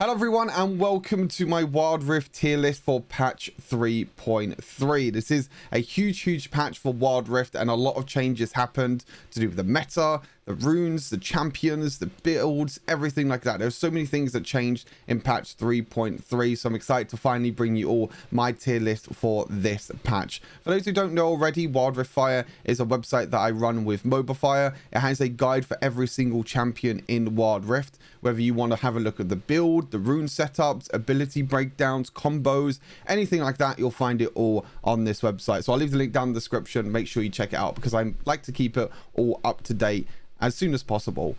Hello everyone and welcome to my Wild Rift tier list for patch 3.3. This is a huge patch for Wild Rift and a lot of changes happened to do with the meta, the runes, the champions, the builds, everything like that. There's so many things that changed in patch 3.3, so I'm excited to finally bring you all my tier list for this patch. For those who don't know already, Wild Rift Fire is a website that I run with Mobifire. It has a guide for every single champion in Wild Rift, whether you want to have a look at the build, the rune setups, ability breakdowns, combos, anything like that, you'll find it all on this website. So I'll leave the link down in the description. Make sure you check it out because I like to keep it all up to date as soon as possible,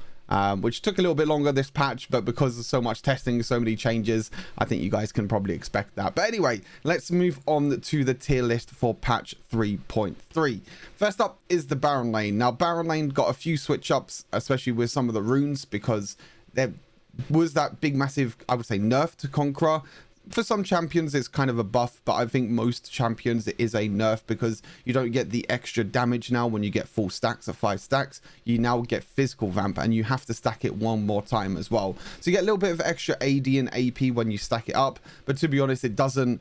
which took a little bit longer this patch, but because of so much testing, so many changes, I think you guys can probably expect that. But anyway, let's move on to the tier list for patch 3.3. First up is the Baron lane. Now, Baron lane got a few switch ups, especially with some of the runes, because there was that big massive, I would say, nerf to Conqueror. For some champions it's kind of a buff, but I think most champions it is a nerf because you don't get the extra damage now when you get full stacks of 5 stacks. You now get physical vamp and you have to stack it one more time as well, so you get a little bit of extra AD and AP when you stack it up, but to be honest it doesn't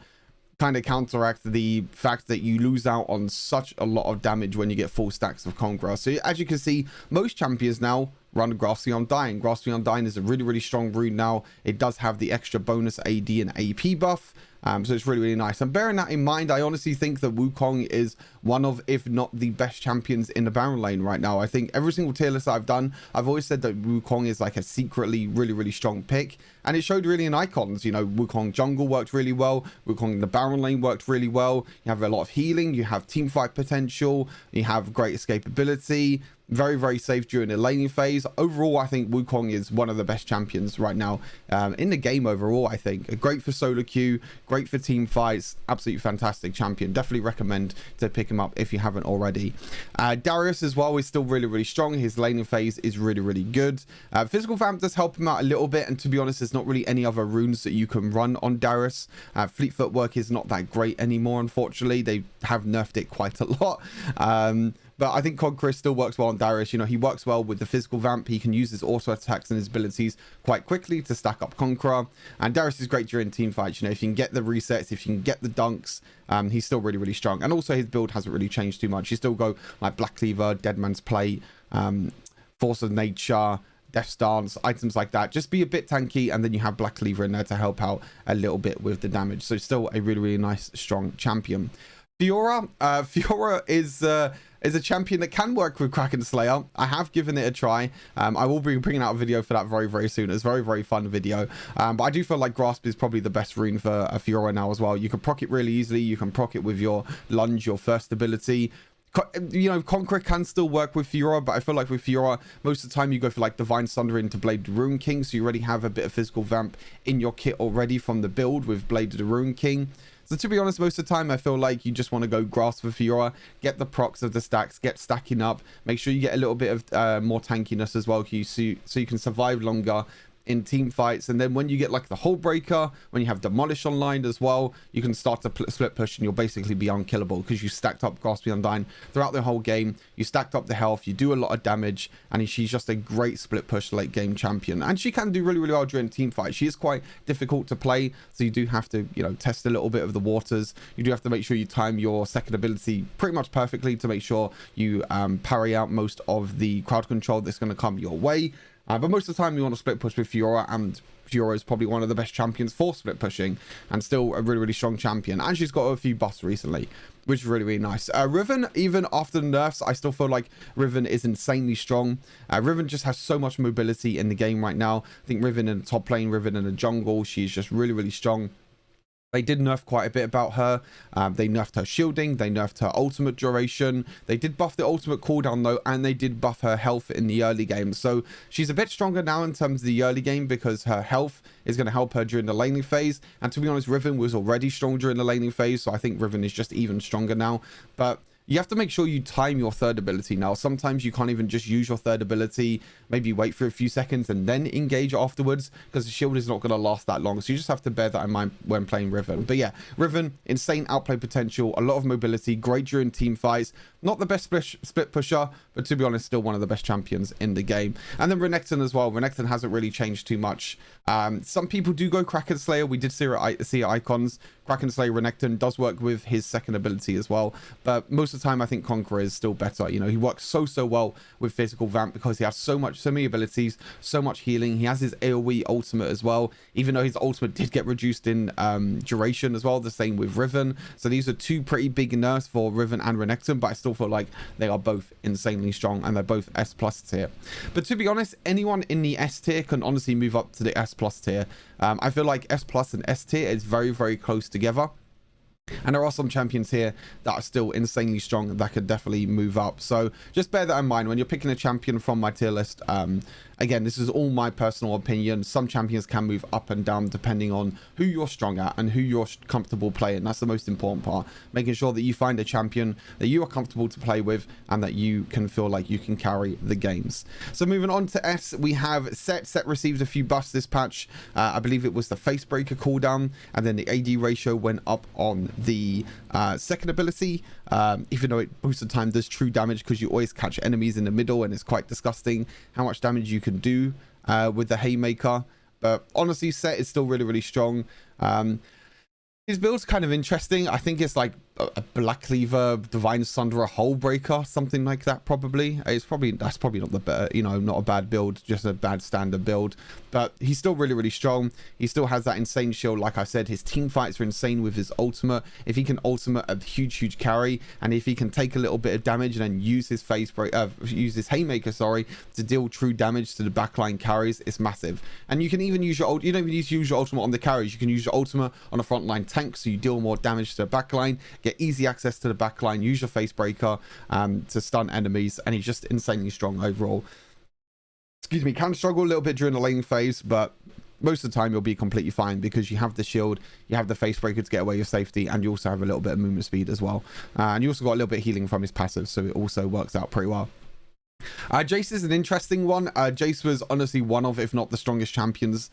kind of counteract the fact that you lose out on such a lot of damage when you get full stacks of Conqueror. So as you can see, most champions now run Grasping Undying. Grasping Undying is a really strong rune now. It does have the extra bonus AD and AP buff, so it's really nice. And bearing that in mind, I honestly think that Wukong is one of, if not the best champions in the Baron lane right now. I think every single tier list I've done, I've always said that Wukong is like a secretly really strong pick, and it showed really in icons. You know, Wukong jungle worked really well, Wukong in the Baron lane worked really well. You have a lot of healing, you have team fight potential, you have great escapability, very safe during the laning phase. Overall, I think Wukong is one of the best champions right now in the game overall. I think great for solo queue, great for team fights, absolutely fantastic champion. Definitely recommend to pick him up if you haven't already. Darius as well is still really strong. His laning phase is really good. Physical vamp does help him out a little bit, and to be honest, there's not really any other runes that you can run on Darius. Fleet footwork is not that great anymore, unfortunately. They have nerfed it quite a lot. But I think Conqueror still works well on Darius. You know, he works well with the physical vamp. He can use his auto attacks and his abilities quite quickly to stack up Conqueror. And Darius is great during team fights. You know, if you can get the resets, if you can get the dunks, he's still really strong. And also his build hasn't really changed too much. You still go like Black Cleaver, Dead Man's Plate, Force of Nature, Death Stance, items like that. Just be a bit tanky, and then you have Black Cleaver in there to help out a little bit with the damage. So still a really nice, strong champion. Fiora. Fiora is a champion that can work with Kraken Slayer. I have given it a try. I will be bringing out a video for that very soon. It's a very fun video. But I do feel like Grasp is probably the best rune for a Fiora now as well. You can proc it really easily. You can proc it with your lunge, your first ability. You know, Conqueror can still work with Fiora, but I feel like with Fiora, most of the time you go for like Divine Sunder into Blade of the Rune King, so you already have a bit of physical vamp in your kit already from the build with Blade of the Rune King. So to be honest, most of the time I feel like you just want to go Grasp for Fiora, get the procs of the stacks, get stacking up, make sure you get a little bit of more tankiness as well, so you can survive longer in team fights. And then when you get like the Hull Breaker, when you have Demolish online as well, you can start to split push and you'll basically be unkillable because you stacked up Grasping Undying throughout the whole game. You stacked up the health, you do a lot of damage, and she's just a great split push late game champion. And she can do really well during team fights. She is quite difficult to play, so you do have to, you know, test a little bit of the waters. You do have to make sure you time your second ability pretty much perfectly to make sure you parry out most of the crowd control that's going to come your way. But most of the time you want to split push with Fiora, and Fiora is probably one of the best champions for split pushing and still a really strong champion. And she's got a few buffs recently, which is really nice. Riven, even after the nerfs, I still feel like Riven is insanely strong. Riven just has so much mobility in the game right now. I think Riven in the top lane, Riven in the jungle, she's just really strong. They did nerf quite a bit about her. They nerfed her shielding. They nerfed her ultimate duration. They did buff the ultimate cooldown though, and they did buff her health in the early game. So she's a bit stronger now in terms of the early game because her health is going to help her during the laning phase. And to be honest, Riven was already strong during the laning phase, so I think Riven is just even stronger now. But you have to make sure you time your third ability. Now, sometimes you can't even just use your third ability, maybe wait for a few seconds and then engage afterwards, because the shield is not going to last that long. So you just have to bear that in mind when playing Riven. But yeah, Riven, insane outplay potential, a lot of mobility, great during team fights. Not the best split pusher, but to be honest, still one of the best champions in the game. And then Renekton as well. Renekton hasn't really changed too much. Some people do go Kraken Slayer. We did see icons. Kraken Slayer Renekton does work with his second ability as well. But most of the time, I think Conqueror is still better. You know, he works so well with physical vamp because he has so many abilities, so much healing. He has his AoE ultimate as well, even though his ultimate did get reduced in duration as well. The same with Riven. So these are two pretty big nerfs for Riven and Renekton, but I still feel like they are both insanely strong and they're both S+ tier. But to be honest, anyone in the S tier can honestly move up to the S+ tier. I feel like S+ and S tier is very close together. And there are some champions here that are still insanely strong that could definitely move up. So just bear that in mind when you're picking a champion from my tier list. Again, this is all my personal opinion. Some champions can move up and down depending on who you're strong at and who you're comfortable playing. That's the most important part. Making sure that you find a champion that you are comfortable to play with and that you can feel like you can carry the games. So moving on to S, we have Set. Set received a few buffs this patch. I believe it was the Face Breaker cooldown, and then the AD ratio went up on the second ability, even though it most of the time does true damage because you always catch enemies in the middle, and it's quite disgusting how much damage you can do with the Haymaker. But honestly, Set is still really strong. His build's kind of interesting. I think it's like a Black Cleaver, Divine Sunderer, Hullbreaker, something like that. Probably that's probably not the better, you know, not a bad build, just a bad standard build. But he's still really strong. He still has that insane shield. Like I said, his team fights are insane with his ultimate. If he can ultimate a huge carry, and if he can take a little bit of damage and then use his use his Haymaker, sorry, to deal true damage to the backline carries, it's massive. And you can even use your you don't even need to use your ultimate on the carries. You can use your ultimate on a frontline tank, so you deal more damage to the backline, get easy access to the backline, use your Face Breaker to stun enemies, and he's just insanely strong overall. Excuse me, can struggle a little bit during the laning phase, but most of the time you'll be completely fine because you have the shield, you have the Face Breaker to get away with safety, and you also have a little bit of movement speed as well. And you also got a little bit of healing from his passive, so it also works out pretty well. Jace is an interesting one. Jace was honestly one of, if not the strongest champions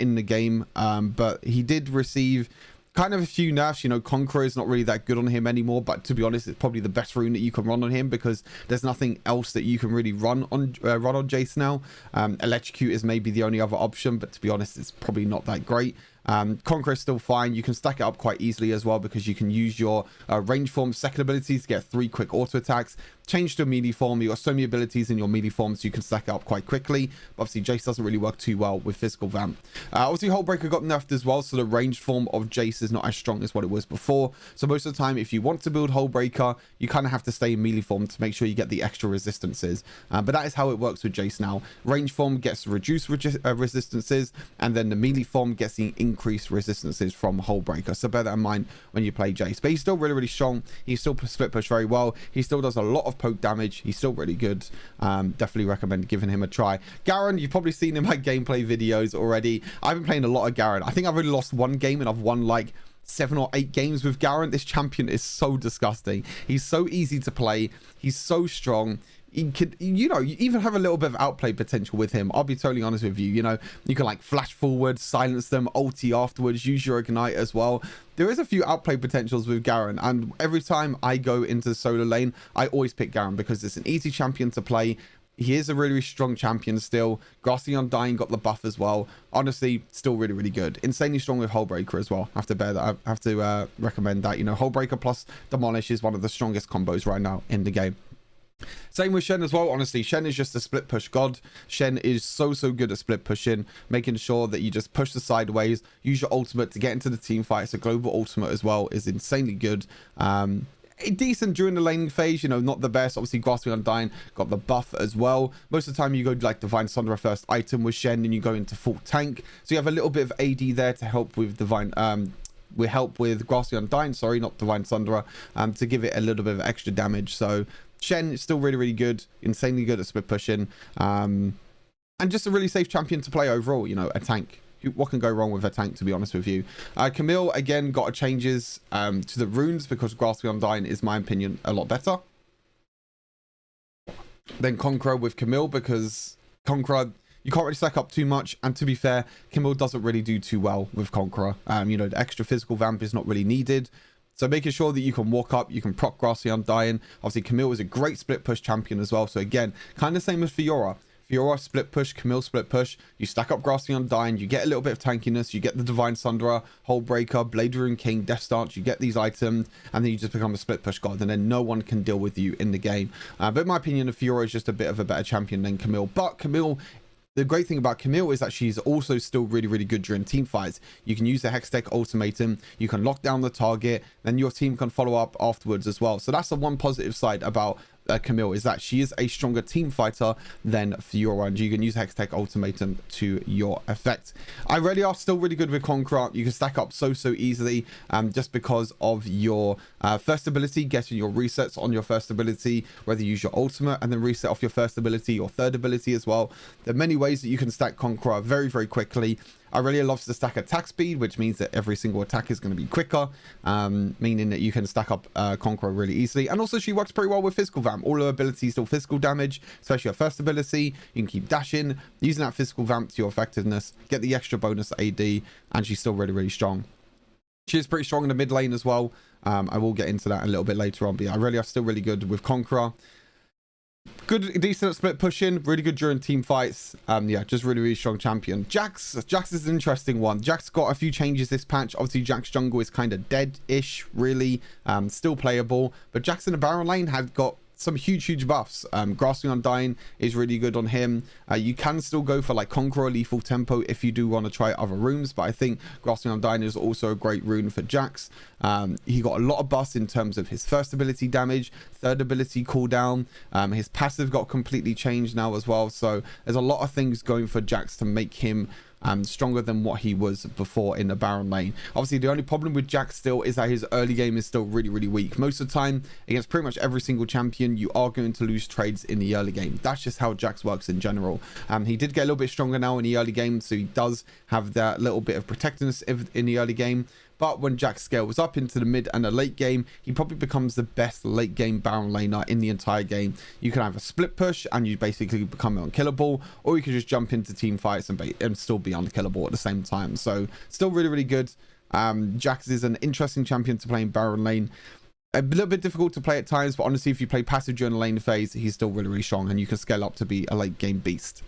in the game, but he did receive kind of a few nerfs. You know, Conqueror is not really that good on him anymore, but to be honest, it's probably the best rune that you can run on him because there's nothing else that you can really run on Jace now. Electrocute is maybe the only other option, but to be honest, it's probably not that great. Conqueror is still fine. You can stack it up quite easily as well because you can use your range form second abilities to get 3 quick auto attacks. Change to a melee form. You got so many abilities in your melee form, so you can stack it up quite quickly. But obviously, Jace doesn't really work too well with physical vamp. Obviously, Hullbreaker got nerfed as well, so the ranged form of Jace is not as strong as what it was before. So most of the time, if you want to build Hullbreaker, you kind of have to stay in melee form to make sure you get the extra resistances. But that is how it works with Jace now. Range form gets reduced resistances, and then the melee form gets the increased resistances from Hullbreaker. So bear that in mind when you play Jace. But he's still really strong. He still split push very well. He still does a lot of poke damage. He's still really good. Definitely recommend giving him a try. Garen, you've probably seen in my gameplay videos already. I've been playing a lot of Garen. I think I've only lost one game and I've won like 7 or 8 games with Garen. This champion is so disgusting. He's so easy to play. He's so strong. He could, you know, you even have a little bit of outplay potential with him. I'll be totally honest with you. You know, you can like flash forward, silence them, ulti afterwards, use your ignite as well. There is a few outplay potentials with Garen, and every time I go into solo lane, I always pick Garen because it's an easy champion to play. He is a really strong champion still. Grassy Undying got the buff as well. Honestly, still really good. Insanely strong with Hullbreaker as well. I have to bear that. I have to recommend that. You know, Hullbreaker plus Demolish is one of the strongest combos right now in the game. Same with Shen as well. Honestly, Shen is just a split push god. Shen is so good at split pushing, making sure that you just push the sideways, use your ultimate to get into the team fight. It's a global ultimate as well, is insanely good. Decent during the laning phase, you know, not the best. Obviously, Grasping Undying got the buff as well. Most of the time, you go like Divine Sunderer first item with Shen, and you go into full tank. So you have a little bit of AD there to help with Divine. We help with Grassy Undying, sorry, not Divine Sunderer, to give it a little bit of extra damage. So Shen is still really good, insanely good at split pushing, and just a really safe champion to play overall. You know, a tank what can go wrong with a tank, to be honest with you? Camille, again, got changes to the runes because Grasp the Undying is, my opinion, a lot better than Conqueror with Camille, because Conqueror, you can't really stack up too much, and to be fair, Camille doesn't really do too well with Conqueror. You know, the extra physical vamp is not really needed. So making sure that you can walk up, you can proc Grasp the Undying. Obviously, Camille is a great split push champion as well. So again, kind of same as Fiora. Fiora split push, Camille split push. You stack up Grasp the Undying, you get a little bit of tankiness, you get the Divine Sunderer, Hole Breaker, Blade Rune King, Death Stance, you get these items, and then you just become a split push god, and then no one can deal with you in the game. But in my opinion, Fiora is just a bit of a better champion than Camille. But Camille, the great thing about Camille is that she's also still really, really good during team fights. You can use the Hextech Ultimatum, you can lock down the target, then your team can follow up afterwards as well. So that's the one positive side about Camille, is that she is a stronger team fighter than Fiora, and you can use Hextech Ultimatum to your effect. Irelia still really good with Conqueror. You can stack up so easily, just because of your first ability, getting your resets on your first ability, whether you use your ultimate and then reset off your first ability or third ability as well. There are many ways that you can stack Conqueror very, very quickly. Irelia loves to stack attack speed, which means that every single attack is going to be quicker, meaning that you can stack up Conqueror really easily. And also she works pretty well with physical vamp. All her abilities still physical damage, especially her first ability. You can keep dashing, using that physical vamp to your effectiveness, get the extra bonus AD, and she's still really, really strong. She is pretty strong in the mid lane as well. I will get into that a little bit later on, but yeah, Irelia still really good with Conqueror. Good, decent split pushing, really good during team fights. Yeah, just really, really strong champion. Jax is an interesting one. Jax got a few changes this patch. Obviously, Jax jungle is kind of dead-ish, really. Still playable, but Jax in the Baron lane had got some huge buffs. Grasp the Undying is really good on him. You can still go for like Conqueror Lethal Tempo if you do want to try other runes, but I think Grasp the Undying is also a great rune for Jax. He got a lot of buffs in terms of his first ability damage, third ability cooldown. His passive got completely changed now as well, so there's a lot of things going for Jax to make him stronger than what he was before in the Baron lane. Obviously, the only problem with Jax still is that his early game is still really, really weak. Most of the time, against pretty much every single champion, you are going to lose trades in the early game. That's just how Jax works in general. He did get a little bit stronger now in the early game, so he does have that little bit of protectiveness in the early game. But when Jax scales up into the mid and the late game, he probably becomes the best late game Baron laner in the entire game. You can have a split push and you basically become unkillable, or you can just jump into team fights and still be unkillable at the same time. So still really, really good. Jax is an interesting champion to play in Baron lane. A little bit difficult to play at times, but honestly, if you play passive during the lane phase, he's still really, really strong, and you can scale up to be a late game beast.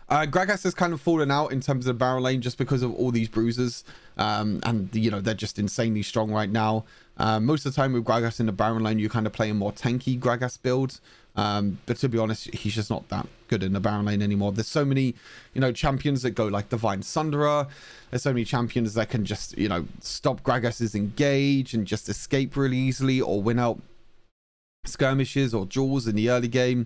Gragas has kind of fallen out in terms of the Baron lane just because of all these bruises, and you know, they're just insanely strong right now. Most of the time with Gragas in the Baron lane, you kind of play a more tanky Gragas build, but to be honest, he's just not that good in the Baron lane anymore. There's so many, you know, champions that go like Divine Sunderer. There's so many champions that can just, you know, stop Gragas's engage and just escape really easily, or win out skirmishes or duels in the early game.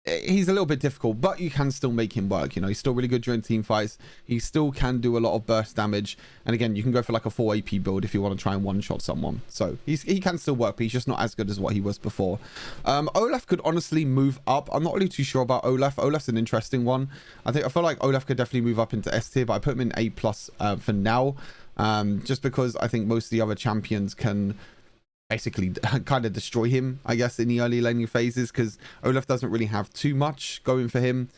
He's a little bit difficult, but you can still make him work. You know, he's still really good during team fights. He still can do a lot of burst damage, and again, you can go for like a 4 AP build if you want to try and one-shot someone. So he can still work, but he's just not as good as what he was before. Olaf could honestly move up. I'm not really too sure about Olaf. Olaf's an interesting one. I feel like Olaf could definitely move up into S tier, but I put him in A+ for now, just because I think most of the other champions can basically kind of destroy him, I guess, in the early laning phases, because Olaf doesn't really have too much going for him.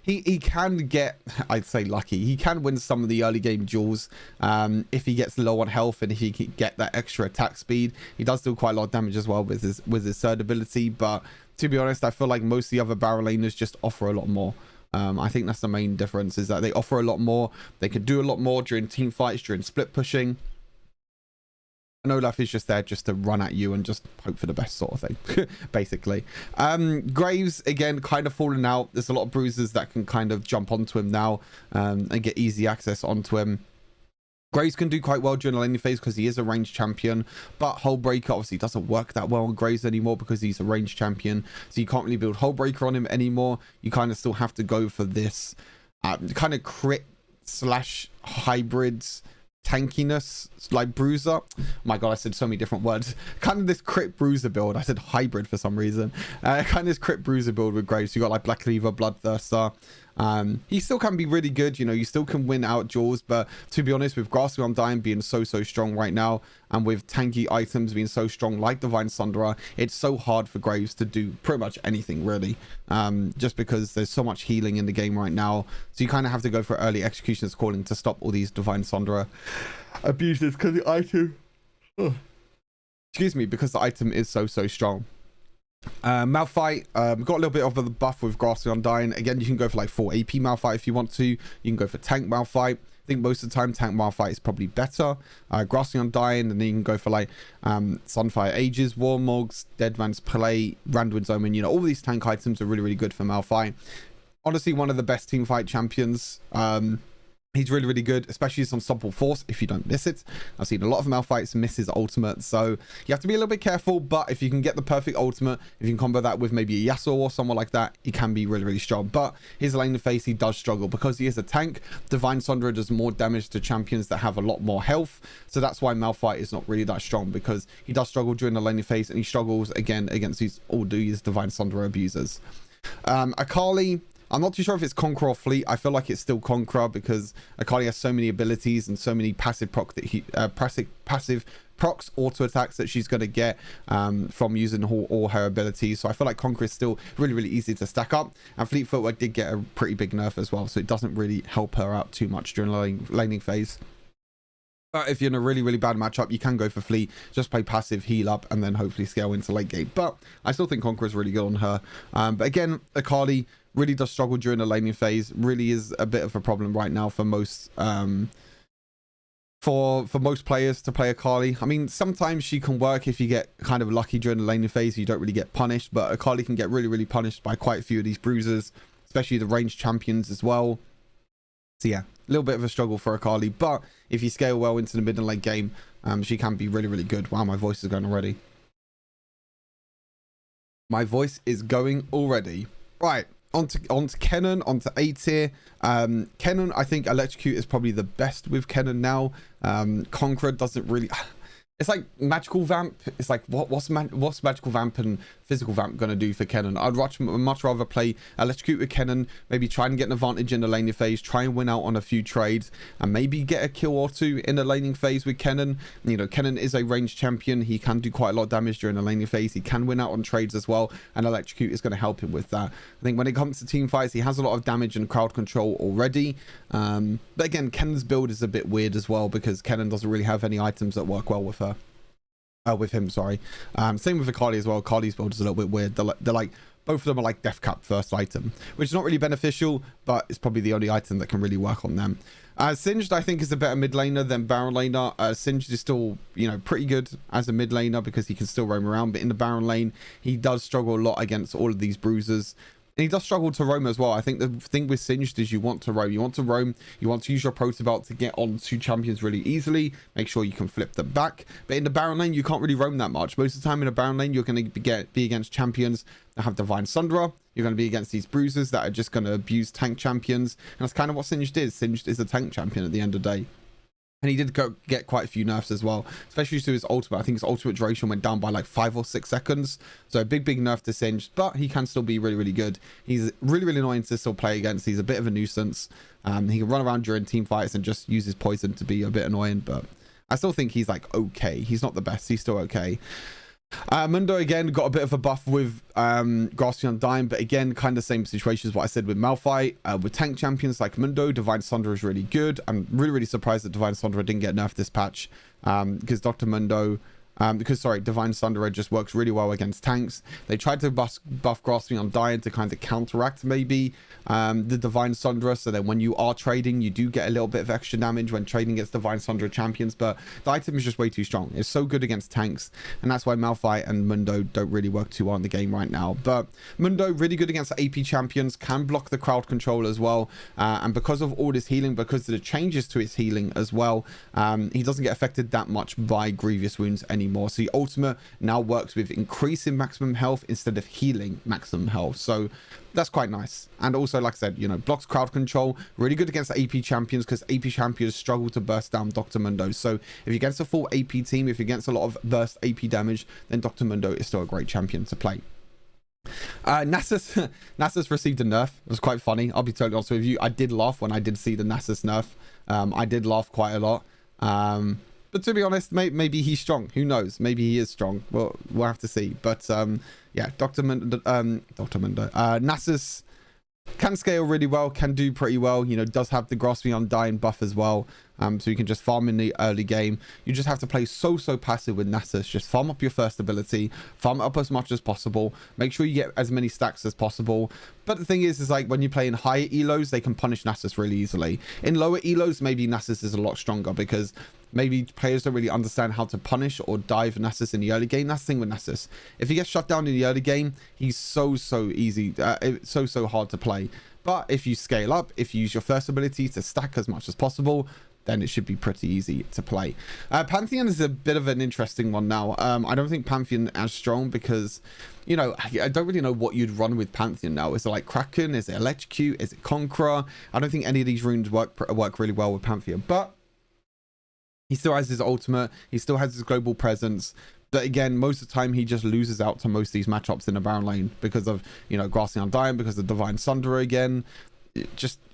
He can get, I'd say, lucky. He can win some of the early game duels if he gets low on health and if he can get that extra attack speed. He does do quite a lot of damage as well with his third ability, but to be honest, I feel like most of the other Baron laners just offer a lot more. I think that's the main difference, is that they offer a lot more. They can do a lot more during team fights, during split pushing. And Olaf is just there just to run at you and just hope for the best, sort of thing, basically. Graves, again, kind of falling out. There's a lot of bruisers that can kind of jump onto him now and get easy access onto him. Graves can do quite well during the laning phase because he is a ranged champion, but Hull Breaker obviously doesn't work that well on Graves anymore because he's a ranged champion, so you can't really build Hull Breaker on him anymore. You kind of still have to go for this kind of crit / hybrids tankiness, like bruiser. Oh my god, I said so many different words. Kind of this crit bruiser build. I said hybrid for some reason. Kind of this crit bruiser build with Graves. You got like Black Cleaver, Bloodthirster, He still can be really good. You know, you still can win out duels, but to be honest, with Grasping Undying being so strong right now, and with tanky items being so strong like Divine Sunderer, it's so hard for Graves to do pretty much anything really, just because there's so much healing in the game right now. So you kind of have to go for early Executioner's Calling to stop all these Divine Sunderer abuses, because the item, excuse me, because the item is so strong. Malphite, got a little bit of the buff with Grasping Undying. Again, you can go for like 4 AP Malphite if you want to. You can go for tank Malphite. I think most of the time tank Malphite is probably better. Grasping Undying, and then you can go for like Sunfire Ages, Warmogs, Dead Man's Play, Randuin's Omen. You know, all these tank items are really good for Malphite. Honestly, one of the best team fight champions. He's really good, especially his Unstoppable Force if you don't miss it. I've seen a lot of Malphites miss his ultimate, so you have to be a little bit careful. But if you can get the perfect ultimate, if you can combo that with maybe a Yasuo or someone like that, he can be really strong. But his lane of face, he does struggle because he is a tank. Divine Sunderer does more damage to champions that have a lot more health, so that's why Malphite is not really that strong, because he does struggle during the lane of face, and he struggles again against these Divine Sunderer abusers. Akali, I'm not too sure if it's Conqueror or Fleet. I feel like it's still Conqueror, because Akali has so many abilities and so many passive proc that passive procs, auto attacks that she's going to get from using all her abilities. So I feel like Conqueror is still really easy to stack up. And Fleet Footwork did get a pretty big nerf as well, so it doesn't really help her out too much during the laning phase. But if you're in a really bad matchup, you can go for Fleet, just play passive, heal up, and then hopefully scale into late game. But I still think Conqueror is really good on her. But again, Akali really does struggle during the laning phase. Really is a bit of a problem right now for most for most players to play Akali. I mean, sometimes she can work if you get kind of lucky during the laning phase. You don't really get punished, but Akali can get really punished by quite a few of these bruisers, especially the ranged champions as well. So yeah, a little bit of a struggle for Akali, but if you scale well into the mid and late game, she can be really good. Wow, my voice is going already. My voice is going already. Right, onto Kennen, onto A tier. Kennen, I think Electrocute is probably the best with Kennen now. Conqueror doesn't really... It's like Magical Vamp. It's like, what's Magical Vamp and Physical Vamp going to do for Kennen? I'd much rather play Electrocute with Kennen, maybe try and get an advantage in the laning phase, try and win out on a few trades, and maybe get a kill or two in the laning phase with Kennen. You know, Kennen is a ranged champion. He can do quite a lot of damage during the laning phase. He can win out on trades as well, and Electrocute is going to help him with that. I think when it comes to team fights, he has a lot of damage and crowd control already. But again, Kennen's build is a bit weird as well, because Kennen doesn't really have any items that work well with her. With him, sorry. Same with Akali as well. Akali's build is a little bit weird. They're like, both of them are like Death Cap first item, which is not really beneficial, but it's probably the only item that can really work on them. Singed, I think, is a better mid laner than Baron laner. Singed is still, you know, pretty good as a mid laner because he can still roam around, but in the Baron lane, he does struggle a lot against all of these bruisers. And he does struggle to roam as well. I think the thing with Singed is you want to roam. You want to use your Protobelt to get on to champions really easily. Make sure you can flip them back. But in the Baron lane, you can't really roam that much. Most of the time in a Baron lane, you're going to be against champions that have Divine Sunderer. You're going to be against these bruisers that are just going to abuse tank champions. And that's kind of what Singed is. Singed is a tank champion at the end of the day. And he did get quite a few nerfs as well, especially to his ultimate. I think his ultimate duration went down by like 5 or 6 seconds. So a big nerf to Singed, but he can still be really good. He's really annoying to still play against. He's a bit of a nuisance. He can run around during team fights and just use his poison to be a bit annoying, but I still think he's like okay. He's not the best. He's still okay. Mundo again got a bit of a buff with Grasping Undying, but again kind of same situation as what I said with Malphite. With tank champions like Mundo, Divine Sunderer is really good. I'm really surprised that Divine Sunderer didn't get nerfed this patch, because Divine Sunderer just works really well against tanks. They tried to buff Grasping Undying to kind of counteract maybe the Divine Sunderer, so that when you are trading, you do get a little bit of extra damage when trading against Divine Sunderer champions, but the item is just way too strong. It's so good against tanks, and that's why Malphite and Mundo don't really work too well in the game right now. But Mundo, really good against the AP champions, can block the crowd control as well, and because of all this healing, because of the changes to his healing as well, he doesn't get affected that much by grievous wounds anymore. So the ultimate now works with increasing maximum health instead of healing maximum health, so that's quite nice. And also, like I said, you know, blocks crowd control, really good against the AP champions, because AP champions struggle to burst down Dr. Mundo. So if you're against a full AP team, if you're against a lot of burst AP damage, then Dr. Mundo is still a great champion to play. Nasus received a nerf. It was quite funny. I'll be totally honest with you. I did laugh when I did see the Nasus nerf. I did laugh quite a lot. But to be honest, maybe he's strong. Who knows? Maybe he is strong. We'll have to see. But yeah, Nasus can scale really well, can do pretty well, you know, does have the Grasp the Undying buff as well, so you can just farm in the early game. You just have to play so passive with Nasus. Just farm up your first ability, farm it up as much as possible, make sure you get as many stacks as possible. But the thing is like when you play in higher elos, they can punish Nasus really easily. In lower elos, maybe Nasus is a lot stronger because maybe players don't really understand how to punish or dive Nasus in the early game. That's the thing with Nasus. If he gets shut down in the early game, he's so easy, so hard to play. But if you scale up, if you use your first ability to stack as much as possible, then it should be pretty easy to play. Pantheon is a bit of an interesting one now. I don't think Pantheon as strong because, you know, I don't really know what you'd run with Pantheon now. Is it like Kraken? Is it Electrocute? Is it Conqueror? I don't think any of these runes work really well with Pantheon, but he still has his ultimate. He still has his global presence. But again, most of the time, he just loses out to most of these matchups in the Baron lane because of, you know, Grasp the Undying, because of Divine Sunderer again.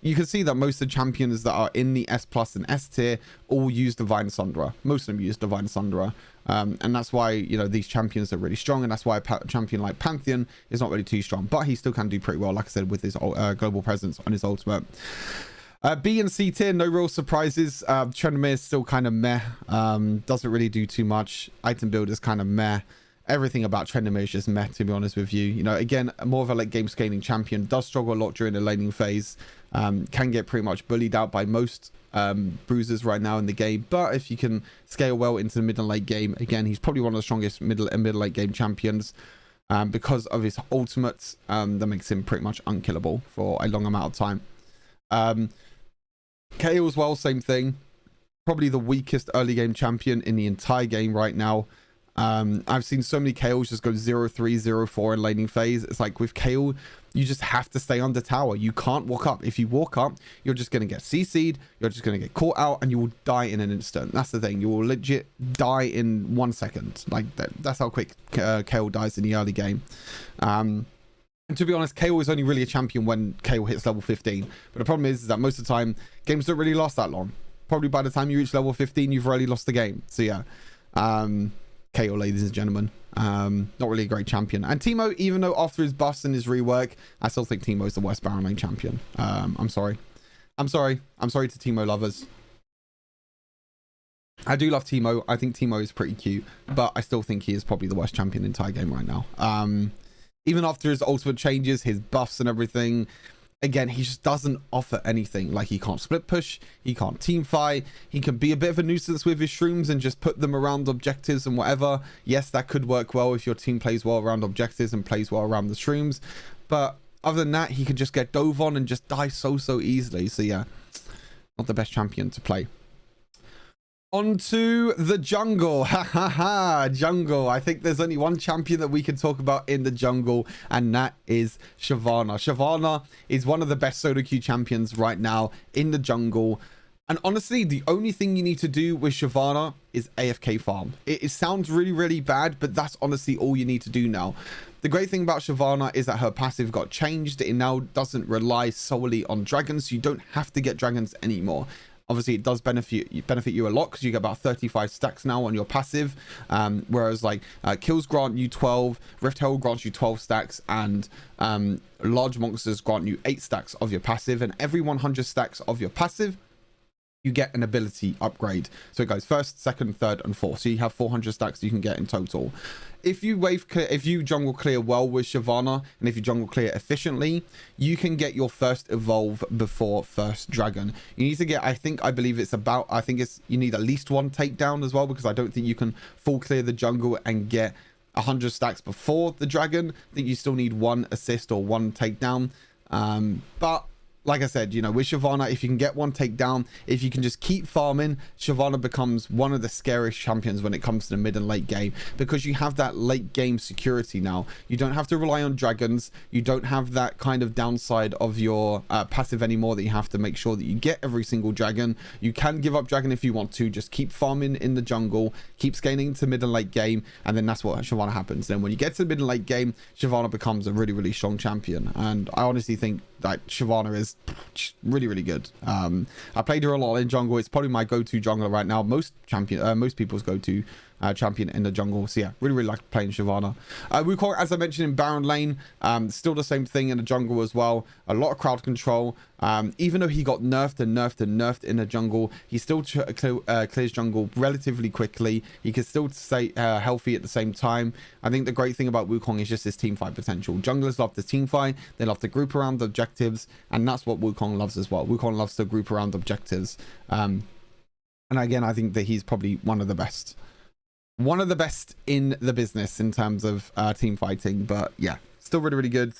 You can see that most of the champions that are in the S+ and S tier all use Divine Sunderer. Most of them use Divine Sunderer. And that's why, you know, these champions are really strong. And that's why a champion like Pantheon is not really too strong. But he still can do pretty well, like I said, with his global presence on his ultimate. B and C tier, no real surprises. Trendemir is still kind of meh. Doesn't really do too much. Item build is kind of meh. Everything about Trendemir is just meh, to be honest with you. You know, again, more of a late game scaling champion. Does struggle a lot during the laning phase. Can get pretty much bullied out by most bruisers right now in the game. But if you can scale well into the mid and late game, again, he's probably one of the strongest middle and late game champions. Because of his ultimates, that makes him pretty much unkillable for a long amount of time. KO as well, same thing. Probably the weakest early game champion in the entire game right now. I've seen so many KOs just go 0-3, 0-4 in laning phase. It's like with KO, you just have to stay under tower. You can't walk up. If you walk up, you're just going to get CC'd. You're just going to get caught out and you will die in an instant. That's the thing. You will legit die in 1 second. Like that's how quick KO dies in the early game. And to be honest, KO is only really a champion when KO hits level 15. But the problem is that most of the time, games don't really last that long. Probably by the time you reach level 15, you've already lost the game. So yeah, KO, ladies and gentlemen. Not really a great champion. And Teemo, even though after his buffs and his rework, I still think Teemo is the worst Baron lane champion. I'm sorry. I'm sorry to Teemo lovers. I do love Teemo. I think Teemo is pretty cute, but I still think he is probably the worst champion in the entire game right now. Even after his ultimate changes, his buffs and everything, again, he just doesn't offer anything. Like, he can't split push, he can't team fight, he can be a bit of a nuisance with his shrooms and just put them around objectives and whatever. Yes, that could work well if your team plays well around objectives and plays well around the shrooms. But other than that, he can just get dove on and just die so easily. So yeah, not the best champion to play. Onto the jungle. Jungle. I think there's only one champion that we can talk about in the jungle, and that is Shyvana. Shyvana is one of the best solo queue champions right now in the jungle. And honestly, the only thing you need to do with Shyvana is AFK farm. It sounds really bad, but that's honestly all you need to do now. The great thing about Shyvana is that her passive got changed. It now doesn't rely solely on dragons, so you don't have to get dragons anymore. Obviously, it does benefit you a lot because you get about 35 stacks now on your passive. Whereas like kills grant you 12, Rift Herald grants you 12 stacks, and large monsters grant you 8 stacks of your passive. And every 100 stacks of your passive, you get an ability upgrade. So it goes first, second, third, and fourth. So you have 400 stacks you can get in total. If you jungle clear well with Shyvana, and if you jungle clear efficiently, you can get your first evolve before first dragon. You need to get, I believe you need at least 1 takedown as well, because I don't think you can full clear the jungle and get 100 stacks before the dragon. I think you still need 1 assist or 1 takedown. But like I said, you know, with Shyvana, if you can get one takedown, if you can just keep farming, Shyvana becomes one of the scariest champions when it comes to the mid and late game, because you have that late game security now. You don't have to rely on dragons. You don't have that kind of downside of your passive anymore, that you have to make sure that you get every single dragon. You can give up dragon if you want to. Just keep farming in the jungle, keep scaling to mid and late game, and then that's what Shyvana happens. Then when you get to the mid and late game, Shyvana becomes a really, really strong champion. And I honestly think that Shyvana is really, really good. I played her a lot in jungle. It's probably my go-to jungler right now. Most people's go-to champion in the jungle. So yeah, really, really like playing Shyvana. Wukong, as I mentioned, in Baron lane, still the same thing in the jungle as well. A lot of crowd control. Even though he got nerfed and nerfed and nerfed in the jungle, he still clears jungle relatively quickly. He can still stay healthy at the same time. I think the great thing about Wukong is just his team fight potential. Junglers love the team fight. They love to group around the objectives, and that's what Wukong loves as well. Wukong loves to group around objectives. And again, I think that he's probably one of the best in the business in terms of team fighting. But yeah, still really, really good.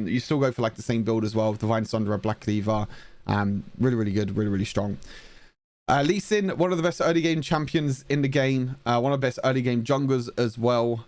You still go for like the same build as well, Divine Sunderer, Black Cleaver. Really, really good, really, really strong. Lee Sin, one of the best early game champions in the game, one of the best early game junglers as well.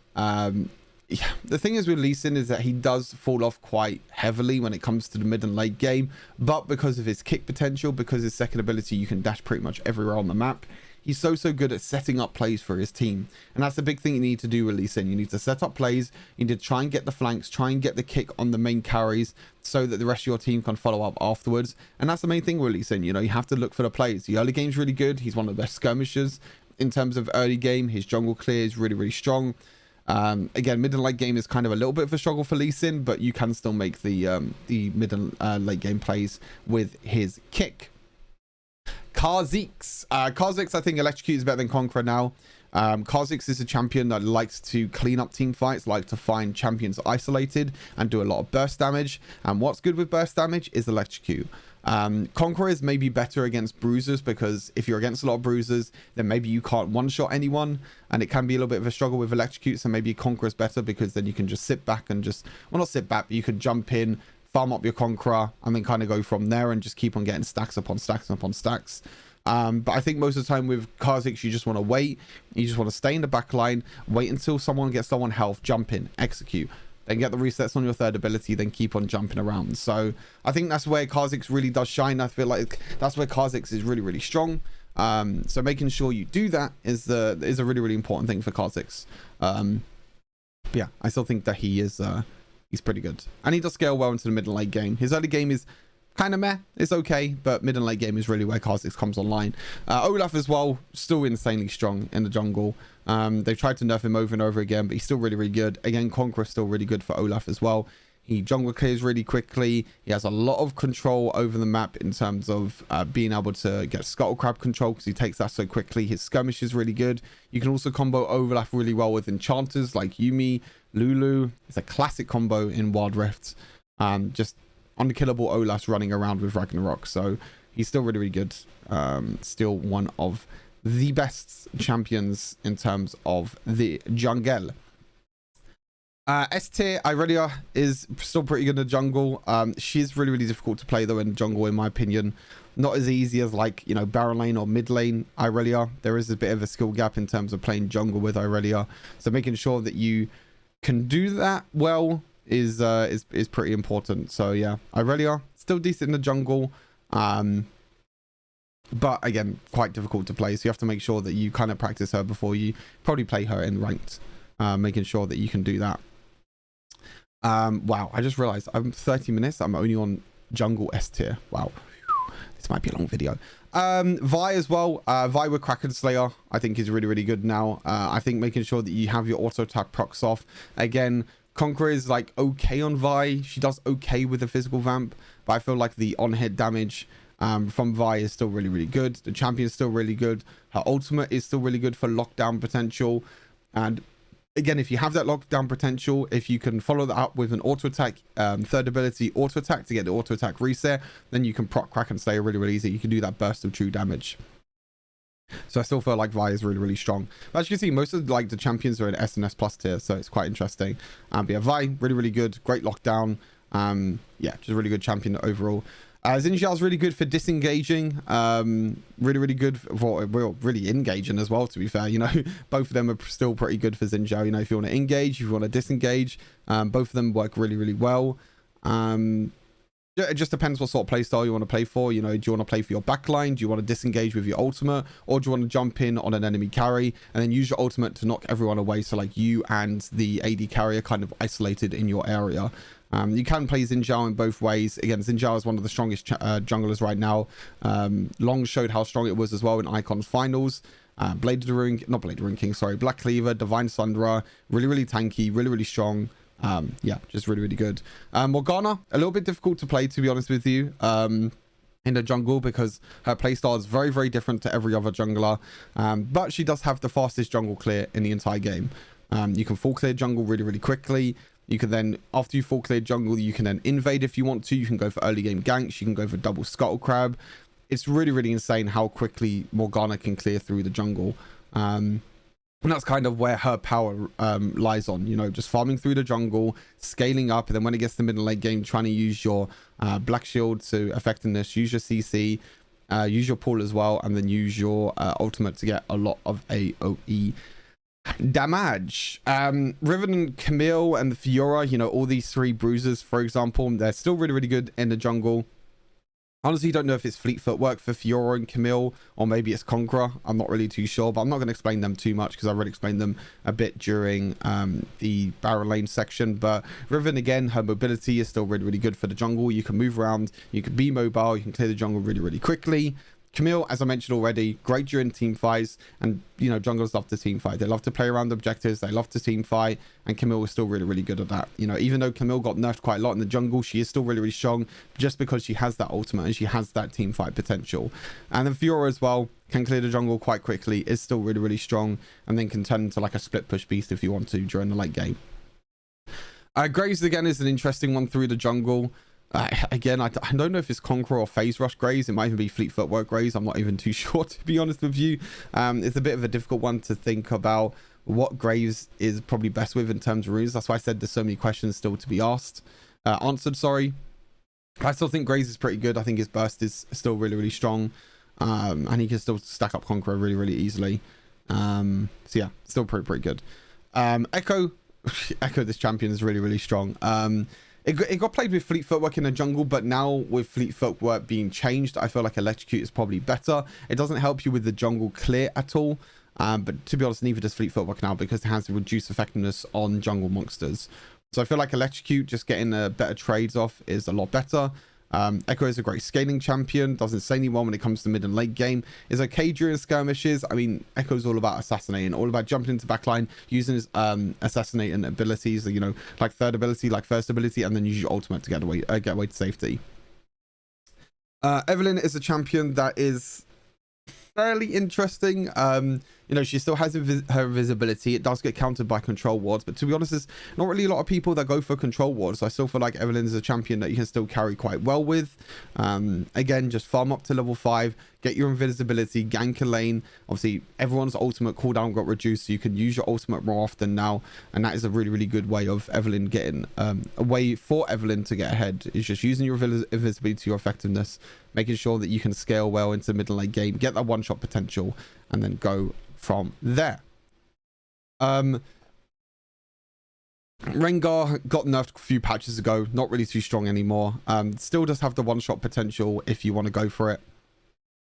Yeah, the thing is with Lee Sin is that he does fall off quite heavily when it comes to the mid and late game, but because of his kick potential, because his second ability, you can dash pretty much everywhere on the map. He's so good at setting up plays for his team. And that's the big thing you need to do with Lee Sin. You need to set up plays. You need to try and get the flanks, try and get the kick on the main carries so that the rest of your team can follow up afterwards. And that's the main thing with Lee Sin. You know, you have to look for the plays. The early game's really good. He's one of the best skirmishers in terms of early game. His jungle clear is really, really strong. Again, mid and late game is kind of a little bit of a struggle for Lee Sin, but you can still make the mid and late game plays with his kick. Kha'Zix. Kha'Zix, I think Electrocute is better than Conqueror now. Kha'Zix is a champion that likes to clean up team fights, like to find champions isolated and do a lot of burst damage. And what's good with burst damage is Electrocute. Conqueror is maybe better against bruisers, because if you're against a lot of bruisers, then maybe you can't one-shot anyone, and it can be a little bit of a struggle with Electrocute. So maybe Conqueror is better, because then you can just sit back and just, well, not sit back, but you could jump in, farm up your Conqueror, and then kind of go from there and just keep on getting stacks upon stacks upon stacks. But I think most of the time with Kha'Zix, you just want to wait. You just want to stay in the back line, wait until someone gets low on health, jump in, execute, then get the resets on your third ability, then keep on jumping around. So I think that's where Kha'Zix really does shine. I feel like that's where Kha'Zix is really, really strong. So making sure you do that is a really, really important thing for Kha'Zix. Yeah, I still think that he's pretty good, and he does scale well into the mid and late game. His early game is kind of meh, it's okay, but mid and late game is really where Kha'Zix comes online. Olaf as well, still insanely strong in the jungle. They've tried to nerf him over and over again, but he's still really, really good. Again, Conqueror still really good for Olaf as well. He jungle clears really quickly. He has a lot of control over the map in terms of being able to get scuttle crab control, because he takes that so quickly. His skirmish is really good. You can also combo Olaf really well with enchanters like Yuumi, Lulu. It's a classic combo in Wild Rift. Just unkillable Olaf running around with Ragnarok. So he's still really, really good. Still one of the best champions in terms of the jungle. S tier, Irelia is still pretty good in the jungle. She's really, really difficult to play though in the jungle, in my opinion. Not as easy as, like, you know, Baron lane or mid lane Irelia. There is a bit of a skill gap in terms of playing jungle with Irelia. So making sure that you can do that well is pretty important. So yeah, Irelia still decent in the jungle. But again, quite difficult to play. So you have to make sure that you kind of practice her before you probably play her in ranked. Making sure that you can do that. Wow, I just realized I'm 30 minutes. I'm only on jungle S tier. Wow, this might be a long video. Vi as well. Vi with Kraken Slayer, I think, is really, really good now. I think making sure that you have your auto attack procs off. Again, Conqueror is like okay on Vi. She does okay with the physical vamp, but I feel like the on-hit damage from Vi is still really, really good. The champion is still really good. Her ultimate is still really good for lockdown potential. And again, if you have that lockdown potential, if you can follow that up with an auto attack, third ability auto attack to get the auto attack reset, then you can proc Kraken Slayer really, really easy. You can do that burst of true damage. So I still feel like Vi is really, really strong. But as you can see, most of like the champions are in S and S plus tier, so it's quite interesting. But yeah, Vi, really, really good. Great lockdown. Yeah, just a really good champion overall. Xin Zhao's really good for disengaging. Really good for, well, really engaging as well, to be fair. You know, both of them are still pretty good for Xin Zhao. You know, if you want to engage, if you want to disengage, both of them work really well. It just depends what sort of play style you want to play for. You know, do you want to play for your backline? Do you want to disengage with your ultimate? Or do you want to jump in on an enemy carry and then use your ultimate to knock everyone away? So like you and the AD carrier kind of isolated in your area. You can play Xin Zhao in both ways. Again, Xin Zhao is one of the strongest junglers right now. Long showed how strong it was as well in Icons Finals. Black Cleaver, Divine Sunderer, really tanky, really strong. Yeah, just really good. Morgana, a little bit difficult to play, to be honest with you, in the jungle, because her playstyle is very different to every other jungler, but she does have the fastest jungle clear in the entire game. You can full clear jungle really quickly. You can then, after you full clear jungle, you can then invade if you want to. You can go for early game ganks. You can go for double scuttle crab. It's really insane how quickly Morgana can clear through the jungle. And that's kind of where her power lies on, you know, just farming through the jungle, scaling up, and then when it gets to the middle late game, trying to use your black shield to effectiveness, use your CC, use your pull as well, and then use your ultimate to get a lot of AoE damage. Riven and Camille and the Fiora, you know, all these three bruisers, for example, they're still really good in the jungle. Honestly, don't know if it's fleet footwork for Fiora and Camille, or maybe it's Conqueror. I'm not really too sure, but I'm not going to explain them too much because I already explained them a bit during the Baron Lane section. But Riven, again, her mobility is still really good for the jungle. You can move around, you can be mobile, you can clear the jungle really quickly. Camille, as I mentioned already, great during team fights, and you know, junglers love to team fight. They love to play around objectives, they love to team fight, and Camille is still really good at that. You know, even though Camille got nerfed quite a lot in the jungle, she is still really strong just because she has that ultimate and she has that team fight potential. And then Fiora as well can clear the jungle quite quickly, is still really strong, and then can turn into like a split push beast if you want to during the late game. Graves again is an interesting one through the jungle. Again, I don't know if it's Conqueror or Phase Rush Graves. It might even be Fleet Footwork Graves. I'm not even too sure, to be honest with you. It's a bit of a difficult one to think about what Graves is probably best with in terms of runes. That's why I said there's so many questions still to be answered, sorry. I still think Graves is pretty good. I think his burst is still really strong. And he can still stack up Conqueror really easily. So yeah, still pretty good. Echo, this champion is really strong. It got played with Fleet Footwork in the jungle, but now with Fleet Footwork being changed, I feel like Electrocute is probably better. It doesn't help you with the jungle clear at all, but to be honest, neither does Fleet Footwork now because it has reduced effectiveness on jungle monsters. So I feel like Electrocute, just getting better trades off, is a lot better. Echo is a great scaling champion, doesn't say anyone when it comes to mid and late game, is okay during skirmishes. I mean, Echo's all about assassinating, all about jumping into backline, using his assassinating abilities, you know, like third ability, like first ability, and then use your ultimate to get away to safety. Evelynn is a champion that is fairly interesting. You know, she still has her visibility. It does get countered by control wards, but to be honest, there's not really a lot of people that go for control wards. So I still feel like Evelynn is a champion that you can still carry quite well with. Again, just farm up to level 5, get your invisibility, gank a lane. Obviously, everyone's ultimate cooldown got reduced, so you can use your ultimate more often now, and that is a really good way of Evelynn getting a way for Evelynn to get ahead. Is just using your invisibility to your effectiveness, making sure that you can scale well into the middle lane game, get that one-shot potential, and then go from there. Rengar got nerfed a few patches ago, not really too strong anymore. Still does have the one-shot potential if you want to go for it.